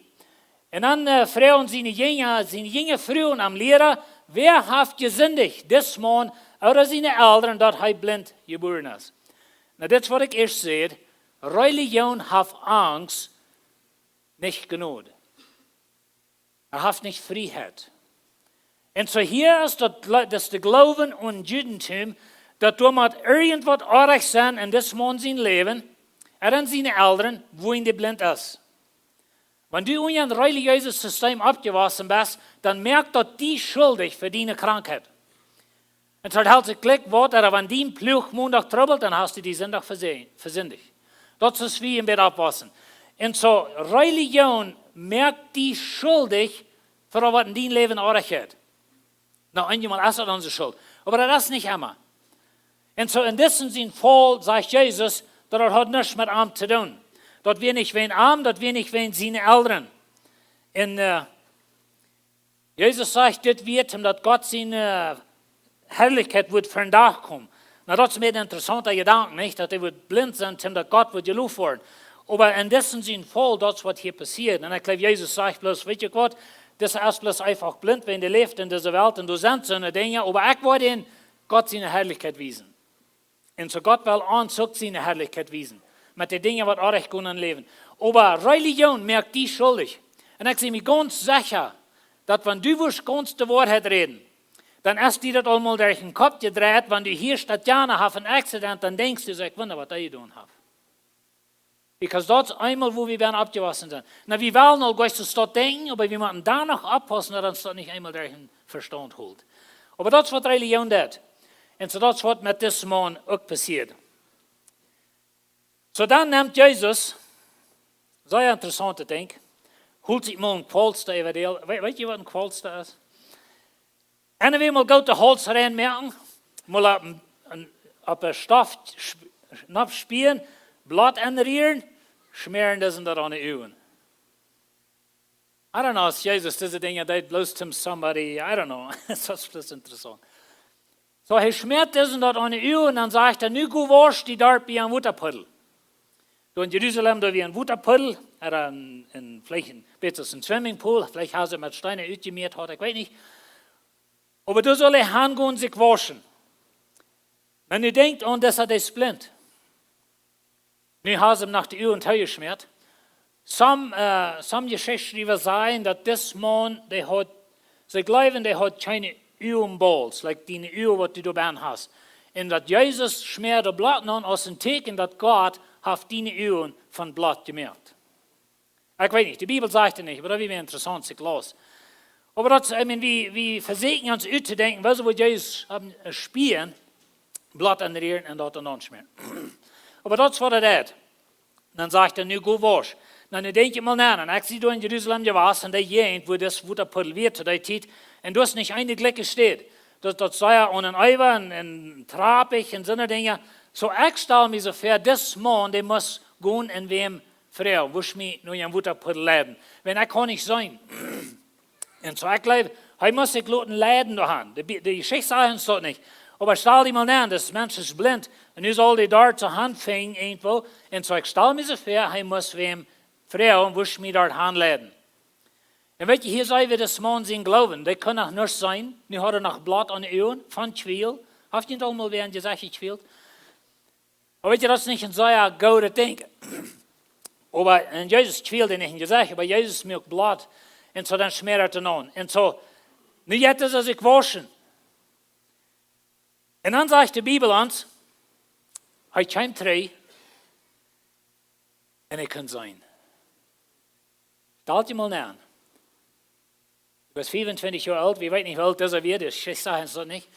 Und dann fragen seine Jünger Frauen am Lehrer, wer hat gesündigt, das Mann oder seine Eltern, dass er blind geboren ist? Na, das, was ich erst sehe, Religion hat Angst, nicht Gnade. Hat nicht Freiheit. Und so hier ist das der Glauben und Judentum, dass du mit irgendwas artig sein in das Mann sein Leben, an seine Eltern, wo ihn die blind ist. Wenn du in ein religiöses System abgewaschen bist, dann merkt dort die schuldig für deine Krankheit. Und so hält sich Glück, oder wenn die Pluch Montag trouble, dann hast du die Sonntag versündigt. Das ist wie im Bett abwaschen. Und so Religion merkt die schuldig für was in deinem Leben artig hat. Na, einmal ist das unsere Schuld. Aber das ist nicht immer. Und so in diesem Fall sagt Jesus, das hat nichts mit Arm zu tun. Das wir nicht wegen Arm, das wir nicht wegen seine Eltern. Und Jesus sagt, das wird ihm, dass Gott seine Herrlichkeit wird von da kommen. Na, das ist mir ein interessanter Gedanke, nicht? Dass er wird blind sein, dass Gott wird gelobt werden. Aber in diesem Fall, das was hier passiert. Und ich glaube, Jesus sagt bloß, weißt du Gott, das ist bloß einfach blind, wenn du lebst in dieser Welt und du sind so eine Dinge. Aber ich wollte ihnen Gott seine Herrlichkeit wiesen. Und so Gott will uns auch seine Herrlichkeit wiesen. Mit den Dingen, was auch gut im Leben. Aber Religion merkt die schuldig. Und ich sehe mich ganz sicher, dass wenn du ganz die Wahrheit reden, dann ist dir das einmal durch den Kopf gedreht, wenn du hier statt Jana hast einen Accident, dann denkst du, ich wundere, was ich getan habe. Because das ist einmal, wo wir werden abgewaschen sind. Na, wir wollen auch gleich zu Stadt denken, aber wir müssen danach abpassen, dass uns das nicht einmal durch den Verstand holt. Aber das ist, was Religion tut. Und so das ist, was mit diesem Mann auch passiert. So dann nimmt Jesus, sehr interessant, denke ich, holt sich mal ein Qualster über die. Weet je wat een Qualster ist? En we mal gut de Holz reinmerken, mal op een Stoff spielen, Blatt anrühren, schmieren das und das an die Uhren. I don't know, it's Jesus, diese Dinge, they blows to somebody, I don't know. Das ist interessant. So, er schmiert das und das an die Uhren und dann sagt er, nu go wasch die dort bei einem Wutterpuddel. Du in Jerusalem, da wie ein Wutterpuddel, oder vielleicht ein bisschen Swimmingpool, vielleicht haben sie mit Steinen ausgemäht, ich weiß nicht. Aber du sollst hingehen und sich waschen. Wenn du denkst, und das ist blind. Nu haben sie ihm nach der Uhr und Tau geschmiert. Some Geschichtsschreiber sagen, dass das Mann, sie glauben, der hat keine Uhrenballs, like die Uhr, die du bei hast. Und dass Jesus schmiert das Blatt an, als ein Teken, dass Gott hat die Uhren von Blatt gemerkt. Ich weiß nicht, die Bibel sagt es nicht, aber das wäre interessant, sich los. Aber das, wir versuchen uns auszudenken, was wir Jesus spielen, Blatt anrühren und dort anschmieren. Aber das ist, was er hat. Dann sagt er, nu go wasch. Dann denke ich mal nach, und ich sehe du in Jerusalem gewesen, und der Gegend, wo das Wutterpuddel wird zu der Zeit, und du hast nicht eine Glecke steht. Das sei ja an ein Eiver, ein Trapig, und so eine Dinge. So ich stelle mir so vor, das Mann, der muss gehen in wem Frau, wo ich mich nur in Wutterpuddel leben. Wenn er kann nicht sein. Und so ich glaube, er muss sich Leuten leiden da haben. Die Geschichte sagt uns das nicht. Aber stell dir mal nach, das Mensch ist blind, und nu soll die dort zur Hand fangen irgendwo. Und so ich stelle mir so vor, er muss wem Frau, wo ich mich dort anleiten. Und weet je, hier sagen wir das Mann sein Glauben. Der kann auch nicht sein. Nu hat noch Blatt an den Ohren, von Schwiel. Habt ihr nicht auch mal während gesagt, gespielt? Aber weet je, das ist nicht ein sehr gutes Denken. Aber Jesus schwielte nicht gesagt, aber Jesus milk Blatt. Und so dann schmiert er an. Und so, nu jetzt ist er sich waschen. Und dann sagt die Bibel uns, er kommt drei und er kann sein. Stell dir mal nach. Du bist 25 Jahre alt, wir wissen nicht, wie alt das wird, ich sage es nicht.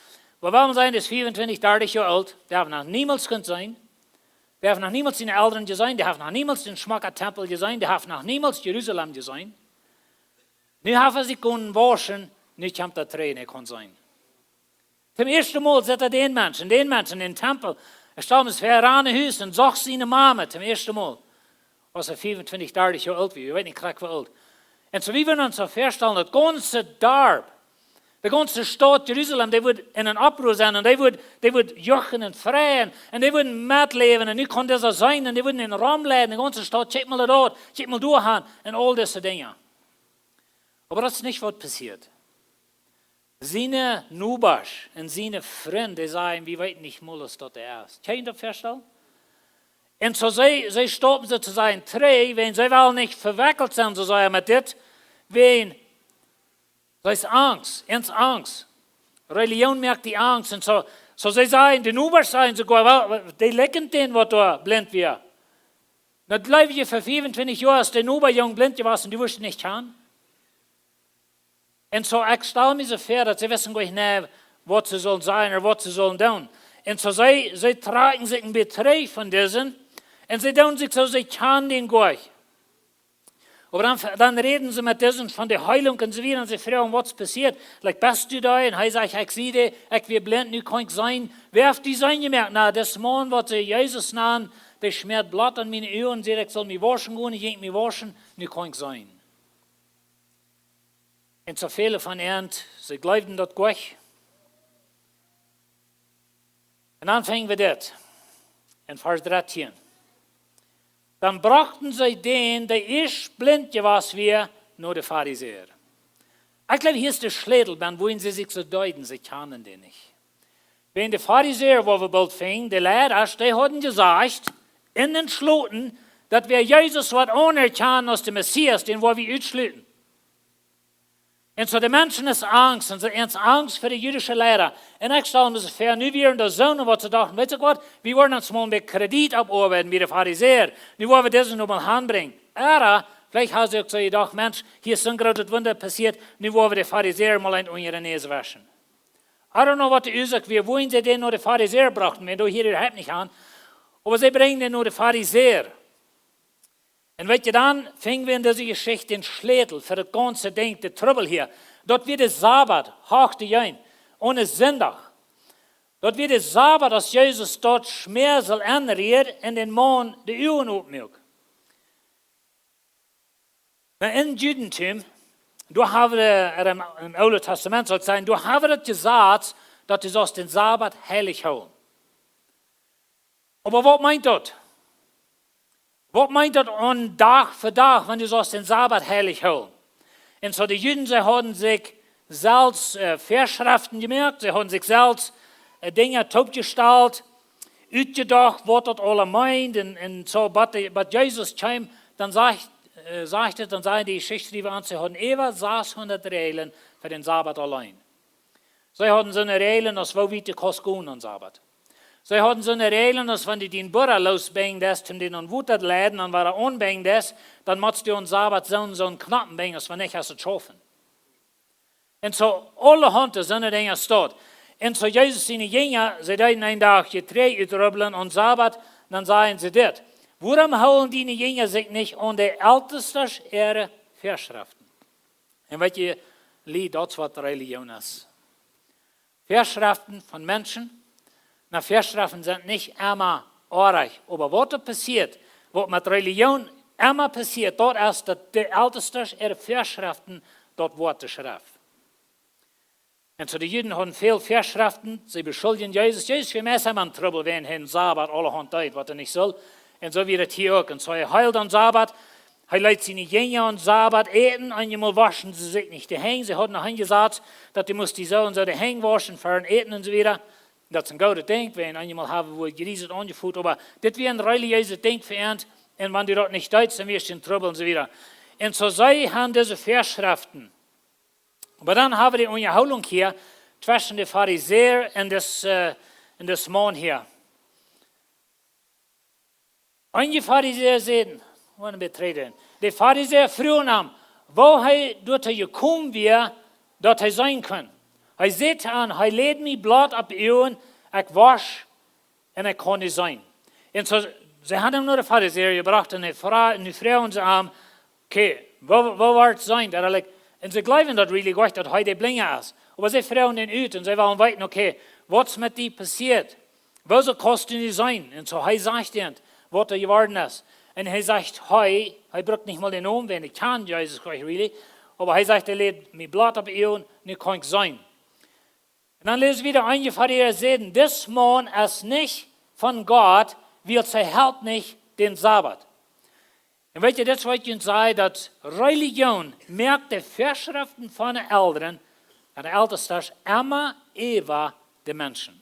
Aber warum sein, das 24, 30 Jahre alt, darf noch niemals sein, der hat noch niemals in den Eltern gesehen, der hat noch niemals den Schmacker Tempel gesehen, der hat noch niemals Jerusalem gesehen. Nu hat er sich waschen, nu kommt der Träne kann sein. Zum ersten Mal sieht er den Menschen in den Tempel, er stand ins Verrane-Haus und sagt seine Mama zum ersten Mal, was er 25, 30 Jahre alt war, ich weiß nicht, wie alt. Und so wie wir uns so vorstellen, das ganze Dorf, die ganze Stadt Jerusalem, die wird in einen Abbruch sein und die wird jochen und freien und die würden mitleben und nu kann das so sein und die würden in den Raum leiden, die ganze Stadt, check mal dort, check mal durch und all diese Dinge. Aber das ist nicht, was passiert. Seine Nubas und seine Freunde sagen, wir weten nicht mal, dass das ist. Kann ich das vorstellen? Und so sie stoppen sie zu sein, drei, wenn sie wollen nicht verwickelt sind, so sagen mit das, wenn sie ist Angst, Angst. Religion merkt die Angst. Und so sie sagen, die Nubas sagen sogar, well, die lecken den, was da blind wird. Dann bleibe ich für 25 Jahre, als der Nuber jung blind gewesen, die wussten nicht kann. Und so ich stelle mir so vor, dass sie wissen gar nicht, was sie sollen sein oder was sie sollen tun. Und so sie tragen sich ein Betrieb von diesen und sie tun sich so, sie kann den gleich. Aber dann reden sie mit diesen von der Heilung und so weiter und sie fragen, was passiert. Like, bist du da? Und er sagt, ich sehe dich, ich will blind, nu kann ich sein. Wer hat die sein gemerkt? Na, das Mann, was sie Jesus nahen, der schmiert Blatt an meine Ohren und sagt, ich soll mich waschen gehen, ich gehe mich waschen, nu kann ich sein. Und so viele von ihnen, sie glauben das gleich. Und dann fangen wir das. In Vers 13. Dann brachten sie den, der ist blind gewesen war, nur der Pharisäer. Ich glaube, hier ist der Schlädelband, wohin sie sich so deuten, sie kennen den nicht. Wenn der Pharisäer, wo wir bald fingen, der Lehrer, der hat gesagt, in den Schluten, dass wir Jesus was anerkennen als der Messias, den wollen wir ausschluten. En zo de mensen is angst. En ze hebben angst voor de Jüdische Lehrer. En ik stel me zo ver, nu weer in de zon, wat ze dachten, weet je wat, we worden ons mal met krediet oparbeiden, wie de Pharisäer. Nu wollen we deze nog mal handbrengen. Aber, vielleicht haben sie auch so gedacht, Mensch, hier ist so ein großes Wunder passiert, nu wollen wir die Pharisäer mal in ihre Nase waschen. I don't know, was die Ursache, wir wollen sie denn nur die Pharisäer brachten, wenn du hier überhaupt nicht an. Aber sie bringen den nur die Pharisäer. Und weet je, dann fingen wir in diese Geschichte den Schlädel für das ganze Ding, der Trouble hier. Dort wird der Sabbat, hachte ein, ohne Sonntag. Dort wird der Sabbat, dass Jesus dort Schmersel anrührt in den Mond der Uhren aufmilkt. In Judentum, du haben im Alten Testament soll es sein, du hast es gesagt, dass du sollst den Sabbat heilig holen. Aber was meint das? Was meint das an Tag für Tag, wenn du sollst den Sabbat heilig holen? Und so die Juden, sie haben sich selbst Verschriften gemerkt, sie haben sich selbst Dinge topgestellt, ausgedacht, was das alle meint. Und so, was Jesus kam, dann sagt dann sei die Geschichte, die wir uns haben, über 600 Regeln für den Sabbat allein. Sie hatten so eine Regeln, dass wo weit die Kosten am Sabbat. Sie hatten so eine Regeln, dass wenn du den Burger losbringen lässt, um den an Wutter laden, und wenn er anbringen lässt, dann musst du am Sabbat so einen Knappen bringen, dass wir nicht hast zu schaffen. Und so, alle Hunde so eine Dinge dort. Und so, Jesus seine Jünger, sie deuten einen Tag Getreide ütrübbeln am Sabbat, dann sagen sie das. Warum holen die Jünger sich nicht an die Ältesten ihre Verschriften? Und weet je, das ist was Religion ist. Verschriften von Menschen, na Verschriften sind nicht immer artig. Aber was passiert, was mit Religion immer passiert, dort ist, dass die Ältesten ihre Verschriften dort Worte schreiben. Und so die Juden haben viel Verschriften, sie beschuldigen Jesus. Jesus, wir müssen einen Trouble, wenn er Sabbat alle Hand tut, was er nicht soll. Und so wird es hier auch. Und so er heilt am Sabbat, er lässt seine Jünger am Sabbat eten, einmal waschen sie sich nicht die Hänge. Sie hatten noch gesagt, dass die so und so die Hänge waschen, für ein Eten und so weiter. Das ist ein gutes Ding, wenn einmal haben, wo gerieselt angeführt, aber das wäre ein religiöses Ding für uns. Und wenn die dort nicht tut, dann wirst du in Trouble und so weiter. Und so sie haben diese Verschriften. Aber dann haben wir die Unterhaltung hier zwischen den Pharisäern und das Mann hier. Einige Pharisäer sehen, wollen wir treten. Die Pharisäer fragen ihn, wo er dort gekommen wäre, dort er sein kann. Er sagt an, er lädt mich Blut ab Öhren, ich wasch und ich kann nicht sein. Und so, sie haben ihm nur die Pharisäer gebracht und die fragen sie an, okay, wo wird es sein? Und sie glauben das really gut, dass er der Blinger ist. Aber sie fragen ihn aus und sie wollen wissen, okay, was mit dir passiert? Wo soll Kosten nicht sein? Und so, er sagt ihnen, was er geworden ist. Und er sagt, er braucht nicht mal den Namen, wenn ich kann, Jesus Christ, really. Aber er sagt, er lädt mir Blut ab ihr und nicht kann ich sein. Und dann lesen wir wieder einige Pharisäer sehen, das Mann ist nicht von Gott, weil er hält nicht den Sabbat. Und weißt du, das wollte ich Ihnen sagen, dass Religion merkt die Verschriften von den Älteren, der Ältesten, immer über die Menschen.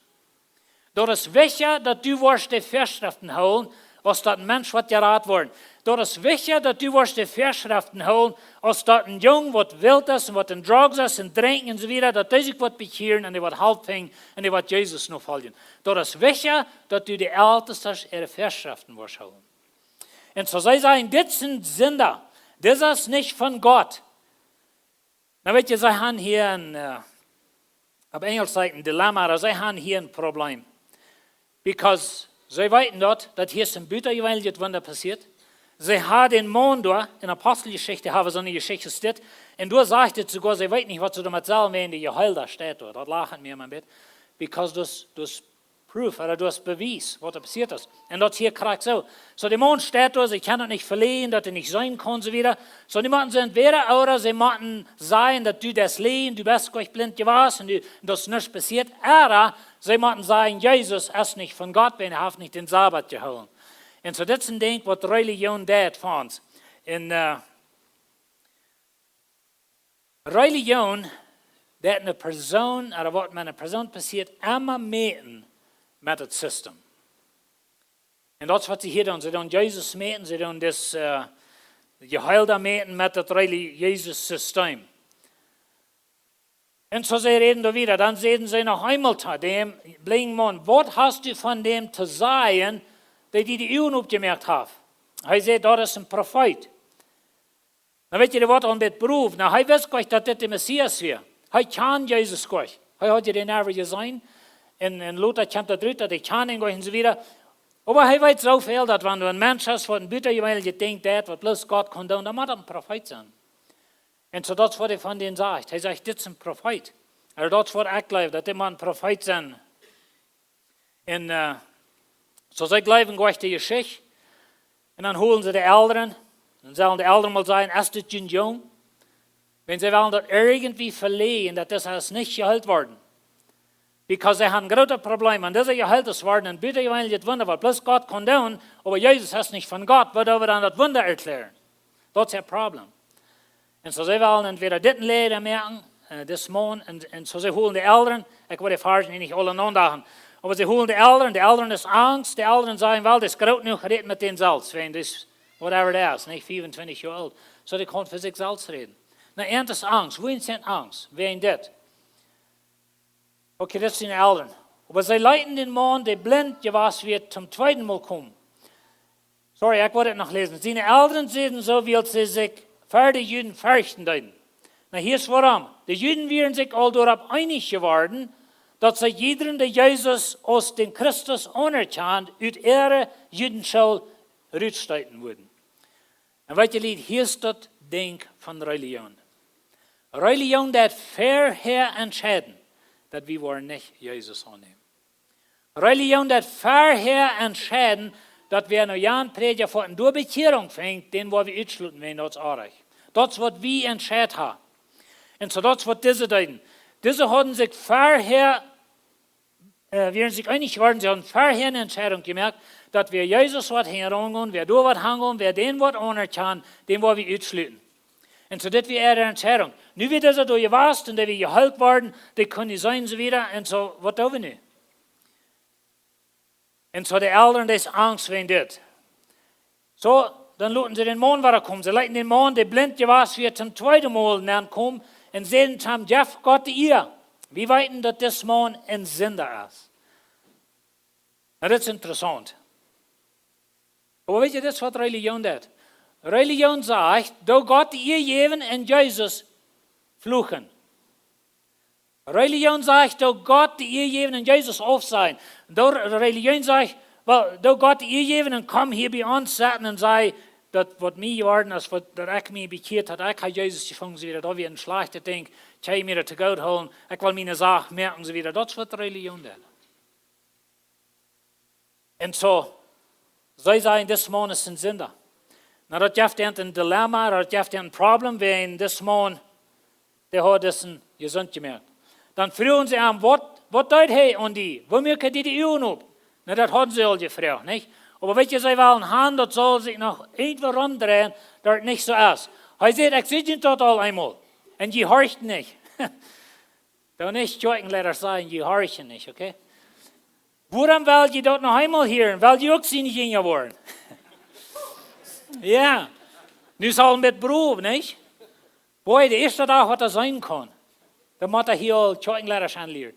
Dort ist wichtig, dass du die Verschriften holen, als dat een mens wat geraad wordt. Dat is wichtig dat u wordt de Verschriften houden, als dat een jong wat wild is en wat een drugs is en drinken en zo weer, dat hij zich wat bekeren en die wat helpen en die wat Jezus nog volgen. Dat is wichtig dat u de Ältesten ihre Verschriften wordt houden. En zo zij zeggen, dit zijn Sünder, dit is niet van God. Nou weet je, zij hebben hier op Engels een dilemma, zij hebben hier een probleem. Because zij weten dat hier een buitengewijld Wunder passiert. Sie haben den Mond da, in der Apostelgeschichte haben so eine Geschichte steht, und du sagst jetzt sogar, sie weiß nicht, was du damit sagen, wenn die Geheil da steht, da. Das lachen mir mal mit, because du hast Proof, oder du hast Beweis, was da passiert ist. Und das hier kriegt so. So, der Mond steht da, sie kann das nicht verlieren, dass er nicht sein kann, so wieder. So, die machen sie entweder, oder sie machen sagen, dass du das lehn, du bist gleich blind gewesen, und das ist nichts passiert, oder sie machen sagen, Jesus ist nicht von Gott, wenn er nicht den Sabbat geholt. En so, dat is een ding wat religion deed voor ons. En religion, dat een persoon, of wat met een persoon passiert, immer meten met het systeem. En dat is wat ze hier doen. Ze doen Jezus meten, ze doen dus geheilde meten met het religieuze systeem. Und so sie reden da wieder, dann sehen sie noch einmal zu dem blinden Mann, was hast du von dem zu sagen, der die Augen aufgemerkt hat? Er sagt, das ist ein Prophet. Dann wird ihr Wort an das Beruf. Na, er weiß gleich, dass das der Messias wäre. Er kann Jesus gleich. Er hat ja den Nerven gesehen. In Luther kommt der Dritte, der kann ihn gleich und so wieder. Aber er weiß so viel, dass wenn du ein Mensch hast, von Büter, je denkt, das, was bloß Gott kann tun, dann muss er ein Prophet sein. Und so das, was er von denen sagt. Er sagt, das ist ein Prophet. Also das, was ich glaube, dass immer ein Prophet sein. Und so sie glauben gleich die Geschichte. Und dann holen sie die Älteren. Dann sollen die Älteren mal sagen, ist das jung? Wenn sie wollen das irgendwie verlegen, dass das nicht gehalten worden. Because sie haben ein großes Problem. Und diese gehalten worden, und bitte ich das Wunder, was bloß Gott kann tun, aber Jesus ist nicht von Gott, wird aber dann das Wunder erklären. Das ist ein Problem. Und so sie wollen entweder das Leder merken, das Mann, und so sie holen die Älteren, ich will die Farben nicht alle nachdenken, aber sie holen die Älteren ist Angst, die Älteren sagen, well, das ist groß genug geredet mit den Salz, wenn das, whatever das ist, nicht 25 Jahre alt, so die kann für sich selbst reden. Na, er ist Angst, wohin sind Angst, wen das? Okay, das sind die Älteren. Aber sie leiten den Mann, der blind gewesen wird, zum zweiten Mal kommen. Sorry, ich wollte es noch lesen. Seine Eltern sehen so, wie sie sich für die Juden fürchten. Na, hier ist warum. Die Juden wären sich all darauf einig geworden, dass sie jeder, der Jesus aus den Christus anerkannt, aus ihrer Judenschule raussteigen würden. Und weißt ihr, hier ist das Ding von Religion. Religion, das vorher entscheiden, dass wir nicht Jesus annehmen. Religion, das vorher entscheiden, dass wir noch ja ein Prediger vor einer Bekehrung fängt, den wir ausschließen, wenn das erreicht. Das, was wir entschieden haben. Und so das, was diese deuten. Diese haben sich vorher, wären sich einig geworden, sie haben vorher eine Entscheidung gemerkt, dass wir Jesus was herangehen, wer da was hangehen, wer den was anerkannt, den wir ausschließen. Und so das wäre ihre Entscheidung. Nu wird das da gewasst und da wir gehalten worden, die können nicht sein, so wieder, und so, was tun wir nicht? Und so die Eltern, das ist Angst wegen das. So, dann lassen sie den Mann weiterkommen. Sie leiten den Mann, der blind gewasst wird, zum zweiten Mal kommen und sehen, haben Jeff Gott ihr. Wie weiten, dass das Mann ein Sünder ist? Na, das ist interessant. Aber wisst ihr, das was Religion ist? Religion sagt, da Gott ihr geben und Jesus fluchen. Religion sagt, da Gott ihr geben und Jesus auf sein. Da Religion sagt, well, da Gott ihr geben und komm hier bei uns sitzen und sei, das was mir geworden ist, was ich mich bekehrt hat, ich habe Jesus gefunden, so wieder, da wird ein schlechter Ding, ich habe mir das zu Gott holen, ich will meine Sache merken, so wieder, das ist was Religion ist. Und so, sie sagen, das Mann ist ein Sünder. Na, dat heeft een dilemma, dat heeft een probleem, wenn das Mann, der hat das gesund gemerkt. Dann fragen sie an, was tut er an die? Womit kann die Augen auf? Na, das hatten sie all gefragt, nicht? Aber wenn sie wollen haben, das soll sich noch irgendwo rumdrehen, dass es nicht so ist. Er sagt, ich sehe das all einmal. Und die horchen nicht. Da nicht Joikenleiter sagen, die horchen nicht, okay? Warum will die das noch einmal hören? Weil die auch sie nicht jünger wollen. Ja, nu soll mit Beruf, nicht? Boy, der erste Tag, was er sein kann. Da muss er hier all Joikenleiter schon lernen.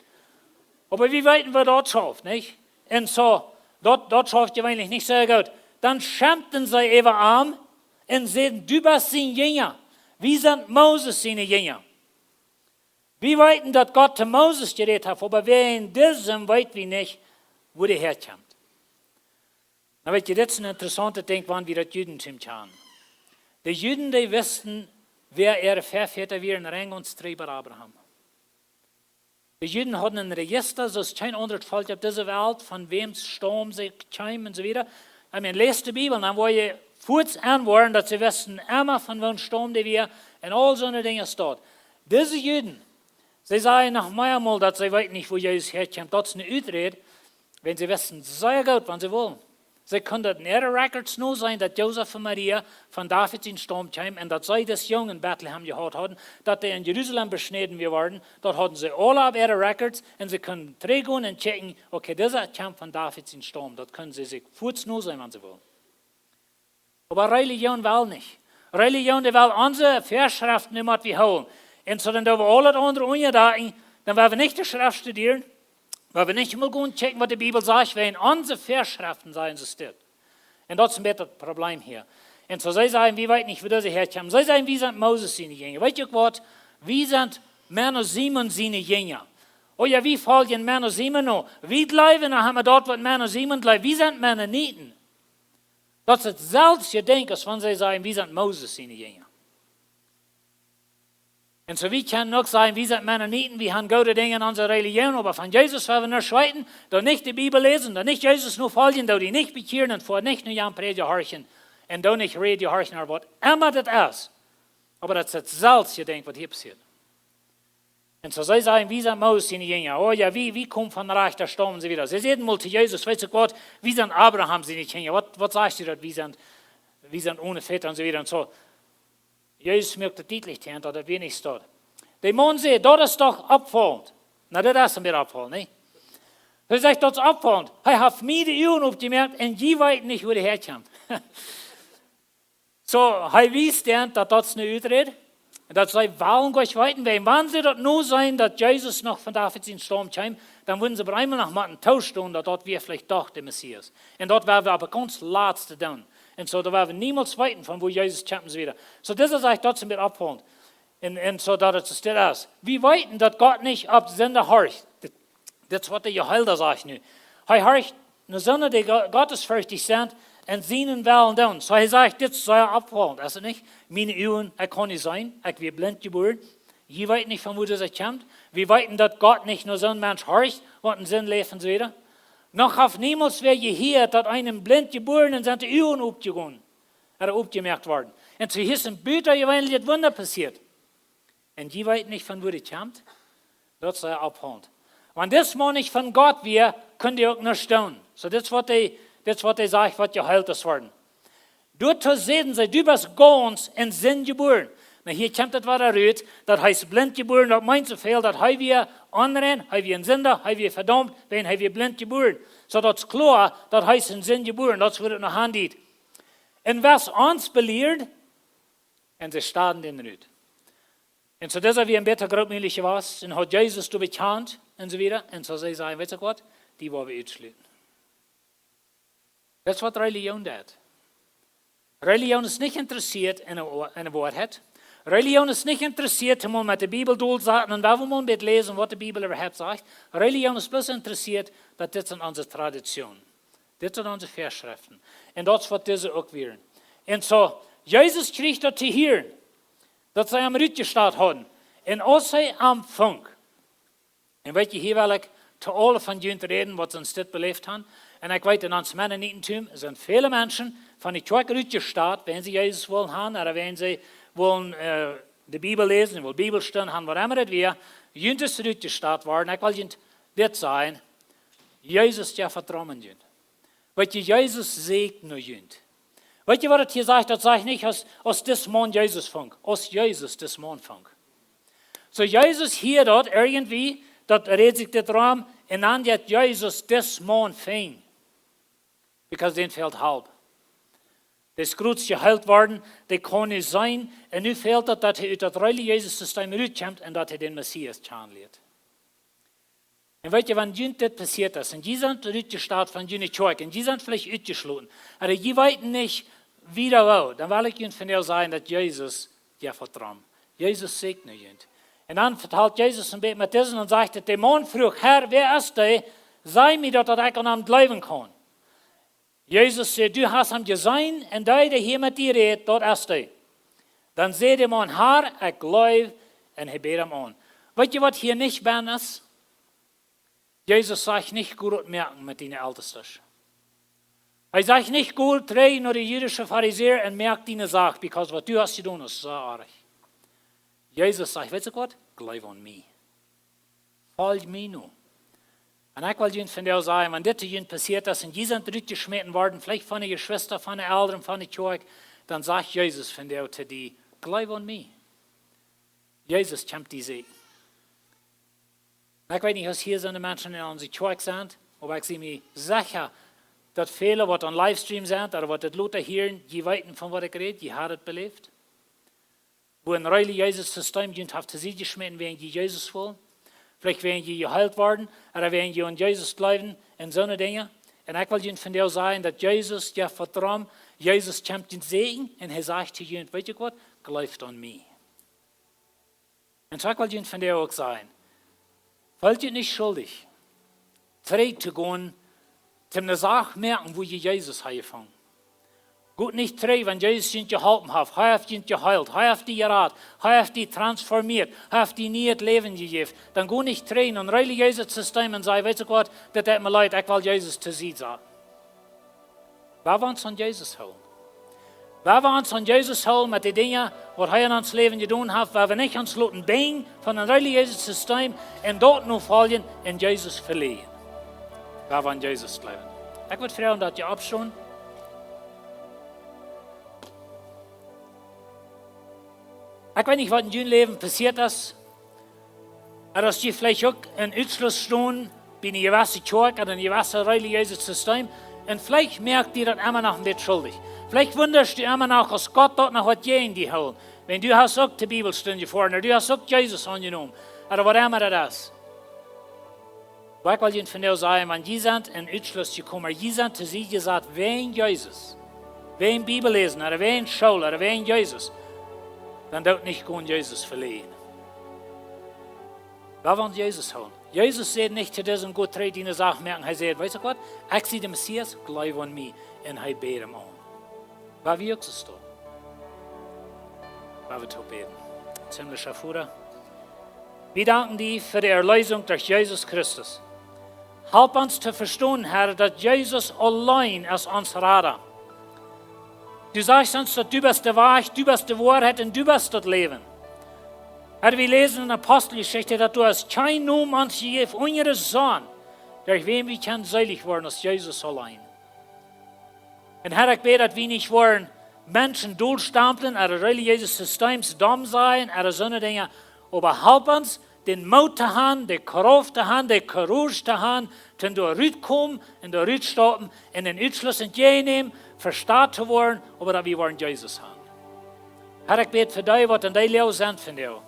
Aber wie weit wir dort schafft, nicht? Und so, dort schafft ihr eigentlich nicht sehr gut. Dann schämten sie eben an und sagten, du bist sein Jünger. Wie sind Moses seine Jünger? Wie weit dass Gott zu Moses geredet hat, aber wer in diesem weit wie nicht, wo der herkommt. Na, weißt ihr, das ist ein interessanter Ding, wann wir das Judentum haben. Die Juden, die wissen, wer ihre Vorväter wären, Rang und Streber Abraham. Die Juden hatten ein Register, so ist kein anderes Volk auf dieser Welt, von wem Sturm sie kämen und so weiter. Ich meine, lest die Bibel, dann wollen ihr kurz anworden, dass sie wissen, immer von wem Sturm die wir, und all so eine Dinge steht. Diese Juden, sie sagen noch mehrmals, dass sie weit nicht, wo Jesus herkommt, das ist eine Ausrede, wenn sie wissen, sehr gut, wann sie wollen. Sie können in ihren Records nur sein, dass Josef und Maria von David in Sturm kamen und dass sie das Jungen in Bethlehem gehabt hatten, dass die in Jerusalem beschnitten waren. Dort hatten sie alle auf ihren Records und sie können trägen und checken, okay, dieser kam von David in Sturm. Das können sie sich kurz nur sein, wenn sie wollen. Aber Religion will nicht. Religion, die will unsere Vorschriften nicht mehr holen. En so dann da wir alle andere ungedachten, dann werden wir nicht die Schrift studieren, weil wir nicht mal gut checken, was die Bibel sagt, wenn unsere Verschriften sein, so steht. Und das ist ein bisschen das Problem hier. Und so sie sagen, wie weit nicht, wie diese herkommen. Sie sagen, wie sind Moses seine Jünger? Weißt du was? Wie sind Männer Simon seine Jünger? Oh ja, wie folgen Männer Simon noch? Wie bleiben, dann haben wir dort, was Männer Simon bleiben. Wie sind Männer Nieten? Das ist selbst gedenkt, als wenn sie sagen, wie sind Moses seine Jünger? Und so wie können noch sagen, wie sind Männer Nieten, wir haben gute Dinge in unserer Religion, aber von Jesus werden wir nur schweiten, da nicht die Bibel lesen, da nicht Jesus nur folgen, da die nicht bekehren und vor nicht nur Jan Prediger horchen und da nicht Rede horchen, aber was immer das ist. Aber das ist selbst gedenkt, was hier passiert. Und so sie sagen, wie sind Moses seine Jünger? Oh ja, wie kommt von Reich der Stamm und so wieder. Sie sehen mal zu Jesus, weißt du Gott, wie sind Abraham seine Jünger? Was sagst du dort, wie sind ohne Väter und so wieder und so. Jesus merkt das deutlich, dass das wenig steht. Der Mann sagt, das ist doch abfallend. Na, das ist ein bisschen abfallend, nicht? Er sagt, das ist abfallend. Er hat mir die Augen aufgemerkt und je weit nicht, wo der herkommt. So, er weiß dann, dass das nicht ausredet. Und dass sie wollen gleich weiten werden. Wenn sie dort nur sein, dass Jesus noch von David in Sturm kommt, dann würden sie aber einmal noch mal einen Tausch tun, dass dort wir vielleicht doch der Messias. Und dort werden wir aber ganz Letzte tun. Und so, da werden wir niemals weiten, von wo Jesus kommt wieder. So, das ist eigentlich dort mit abholen. Und so, dass es das ist. Wie weiten, dass Gott nicht ab Sünde horcht. Das ist, was der Gehilder sagt nu. Er horcht eine Sünde, die gottesfürchtig sind, und seinen Willen tun. So, er sagt, das soll er abholen. Das ist nicht. Meine Augen, er kann nicht sein. Ich bin blind geboren. Je weit nicht, von wo das kommt. Wie weiten, dass Gott nicht nur so ein Mensch horcht, was einen Sinn lebt und so weiter. Noch auf niemals wer gehört, dass einem blind Geborenen sind die Augen aufgegangen, oder aufgemerkt worden. Und so ist ein Büter gewesen, das Wunder passiert. Und je weit nicht, von wo das kommt, das soll er abholen. Wenn das mal nicht von Gott wäre, könnt ihr auch nicht staunen. So, das ist, was er sagt, was geheilt ist worden. Dort sehen sie, du bist ganz in Sinn geboren. Na, hier kommt das, was er rührt, das heißt blind geboren, das meint so viel, dass wir anderen, wir ein Sünder, wir verdammt, wenn wir blind geboren. So, das ist klar, das heißt in Sinn geboren, das wird noch handelt. Und was uns belehrt, und sie starten den Rüht. Und so, das ist wie ein bisschen grobmütig was, und hat Jesus du bekannt, und so wieder, und so sie sagen, weißt du was, die wollen wir ausschließen. Das ist, was Religion tut. Religion ist nicht interessiert in eine Wahrheit. Religion ist nicht interessiert, wenn man mit der Bibel durchsagen und da man mit lesen, was die Bibel überhaupt sagt. Religion ist bloß interessiert, dass das sind unsere Traditionen. Das sind unsere Verschriften. Und das wird diese auch werden. Und so, Jesus kriegt das zu hören, dass sie am Rütgestaat haben. Und als sie am Funk. Und weißt du, hier will ich zu allen von jenen reden, was sie uns das belebt haben. Und ich weiß, in uns Mennonitentum sind viele Menschen von der Kirche Rütgestaat, wenn sie Jesus wollen haben, oder wenn sie wollen die Bibel lesen, wollen Bibelstunden haben, was immer das wäre, jüntes Rütgestaat waren. Ich will ihnen das sagen, Jesus ja vertrauen jünt. Weil Jesus sägt nur jünt. Weißt du, was das hier sagt? Das sage ich nicht aus des Mann Jesus funk, aus Jesus des Mann funk. So Jesus hier dort irgendwie, dort redet sich der Traum, und dann hat Jesus des Mann fing. Because den fehlt halb. Das ist gut geheilt worden, der kann nicht sein, und nu fehlt das, dass er aus das religiöse System rauskommt und dass er den Messias kennenlernt. Und weißt du, wenn das passiert ist, und die sind rausgestartet von jenen Kirche, und die sind vielleicht ausgeschlossen, aber die weiten nicht wieder wo, dann will ich ihnen von dir sagen, dass Jesus ja vertrauen. Jesus segne ihn. Und dann verteilt Jesus ein bisschen mit diesem und sagt, der Mann fragt, Herr, wer ist der? Sei mir, dass ich an ihm bleiben kann. Jesus sagt, du hast ihn gesehen, und der hier mit dir redet, dort ist er. Dann sagt der Mann, Herr, ich glaube, und er betet ihm an. Weißt du, was hier nicht ben ist? Jesus sagt nicht gut merken mit deinen Ältesten. Er sagt nicht gut drehen nur die jüdische Pharisäer und merkt deine Sache, because was du hast getan, ist so arg. Jesus sagt, weißt du was? Glaub an mich. Folg mir nur. Und ich will Ihnen von der sagen, wenn das Ihnen passiert ist und die sind zurückgeschmissen worden, vielleicht von der Geschwister, von den Eltern, von der Kirche, dann sagt Jesus von der zu dir, glaub an mich. Jesus kommt die Segen. Ich weiß nicht, was hier so eine Menschen in unserer Kirche sind, aber ich sehe mir sicher, dass viele, die an Livestream sind, oder was das Leute hören, die weiten von was ich rede, die haben das belebt. wo ein religiöses System auf die Seite geschmissen, wegen die Jesus wollen. Vielleicht werden die geheilt worden, oder werden die an Jesus glauben und so eine Dinge. Und ich will Ihnen von dir sagen, dass Jesus, der Vertrauen, Jesus kommt den Segen und er sagt zu Ihnen, weißt du was, glaubt an mich. Und so ich will Ihnen von dir auch sagen, wollt ihr nicht schuldig, Zeit zu gehen, zu einer Sache merken, wo ihr Jesus angefangen. Gut nicht drei, wenn Jesus ihn geholfen hat, er hat ihn geheilt, er hat die gerat, er hat die transformiert, er hat die nie das Leben gegeben. Dann gut nicht drei in ein religiöses System und sagen, weißt du Gott, das tut mir leid, ich will Jesus zu sie sagen. Wer will uns an Jesus holen? Wer will uns an Jesus holen mit den Dingen, was er in uns Leben getan hat, weil wir nicht uns lassen Bein von einem religiösen System und dort nur fallen und Jesus verlieren. Wer will an Jesus glauben? Ich würde fragen, dass ihr abschauen. Ich weiß nicht, was in deinem Leben passiert ist, aber dass die vielleicht auch in Ausschluss stehen, bei einer gewissen Kirche oder einem gewissen religiösen System, und vielleicht merkt ihr das immer noch ein bisschen schuldig. Vielleicht wunderst du immer noch, dass Gott dort noch was gegen die holt. Wenn du hast auch die Bibelstunde vorne, du hast auch Jesus angenommen, oder was immer das ist. Aber ich will Ihnen von dir sagen, wenn die sind in Ausschluss gekommen, die sind zu sich gesagt, wen Jesus, wen Bibel lesen, oder wen Schule, oder wen Jesus, dann dort nicht gehen Jesus verlieren. Wir wollen Jesus holen. Jesus sagt nicht zu diesem Gott, drei die Sachen merken. Er sagt, weißt du Gott, ich sehe den Messias, glaub an mich, und er bete ihm an. Was wirkst du? Was wir beten? Ziemlicher Vater, wir danken dir für die Erlösung durch Jesus Christus. Help uns zu verstehen, Herr, dass Jesus allein ist uns Retter. Du sagst uns, dass du bist der Wahrheit, du bist die Wahrheit und du bist das Leben. Herr, wir lesen in der Apostelgeschichte, dass du hast kein Namen uns gegeben, unsere Sohn, durch wen wir können selig werden, als Jesus allein. Und Herr, ich bete, dass wir nicht wollen, Menschen durchstampeln, oder religiöses Systems dumm sein, oder so eine Dinge, aber help uns, den Mut zu haben, die Kraft zu haben, die Courage zu haben, wenn du rauskommen und du rausstoppen und den Ausschluss entgegennehmen, verstaat zu werden, aber dass wir wollen Jesus haben. Herr, ich bete für dich, was in dein Leben sind von dir.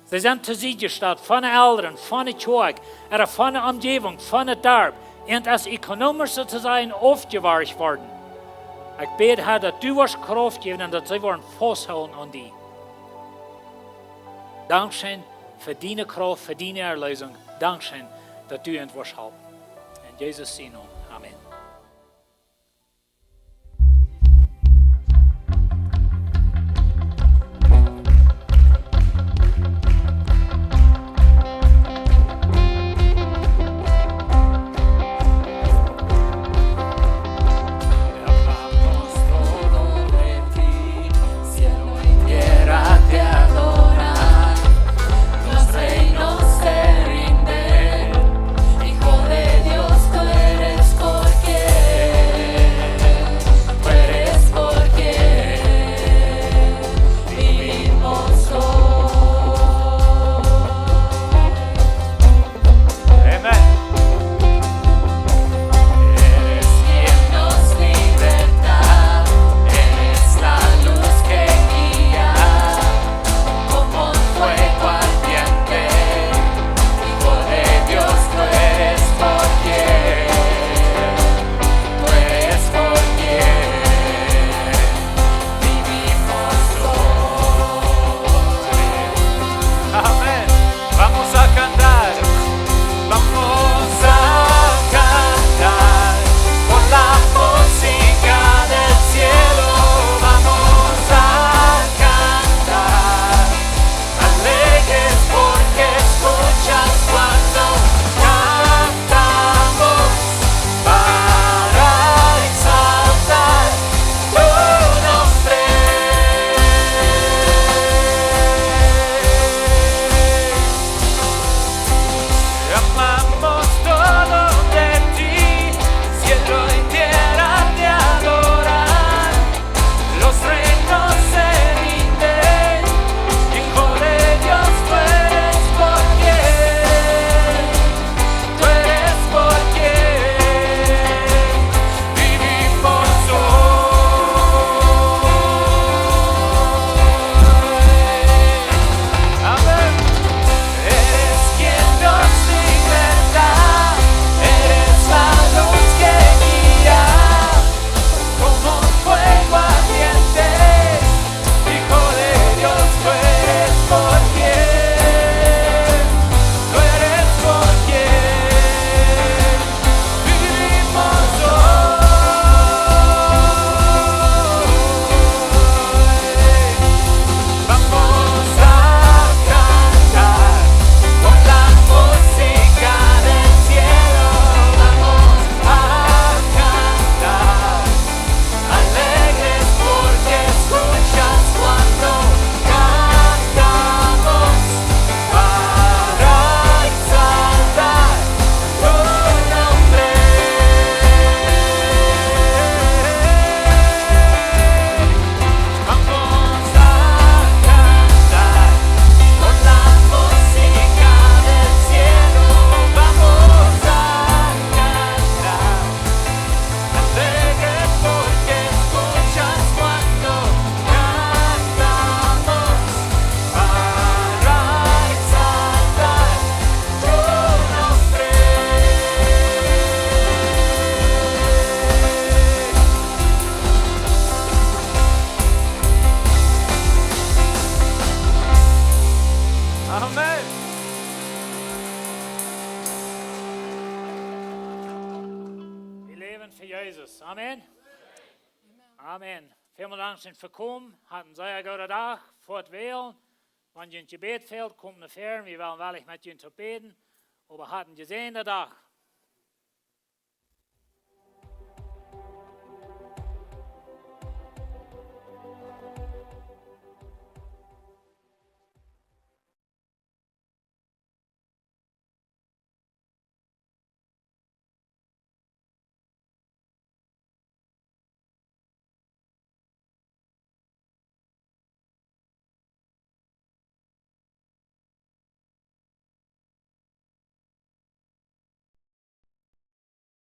Sie sind zu sich gestellt, von den Eltern, von der Kirche, oder von der Umgebung, von der Dorf, und als ökonomisch sozusagen aufgewahrt worden. Ich bete, Herr, dass du wirst Kraft geben und dass sie wollen festhalten an dich. Dankeschön für deine Kraft, für deine Erlösung. Dankeschön, dass du uns wirst helfen. In Jesus' Namen. Amen. Reinos se rinden, Hijo de Dios, tú eres Jesus. Amen. Amen. Vielen Dank sind für kommen. Hatten sehr guten Tag. Fortwählen. Wenn ihr ins Gebet fällt, kommt nach fern. Wir wollen wirklich mit ihnen zu beten. Aber hatten gesehen den Tag.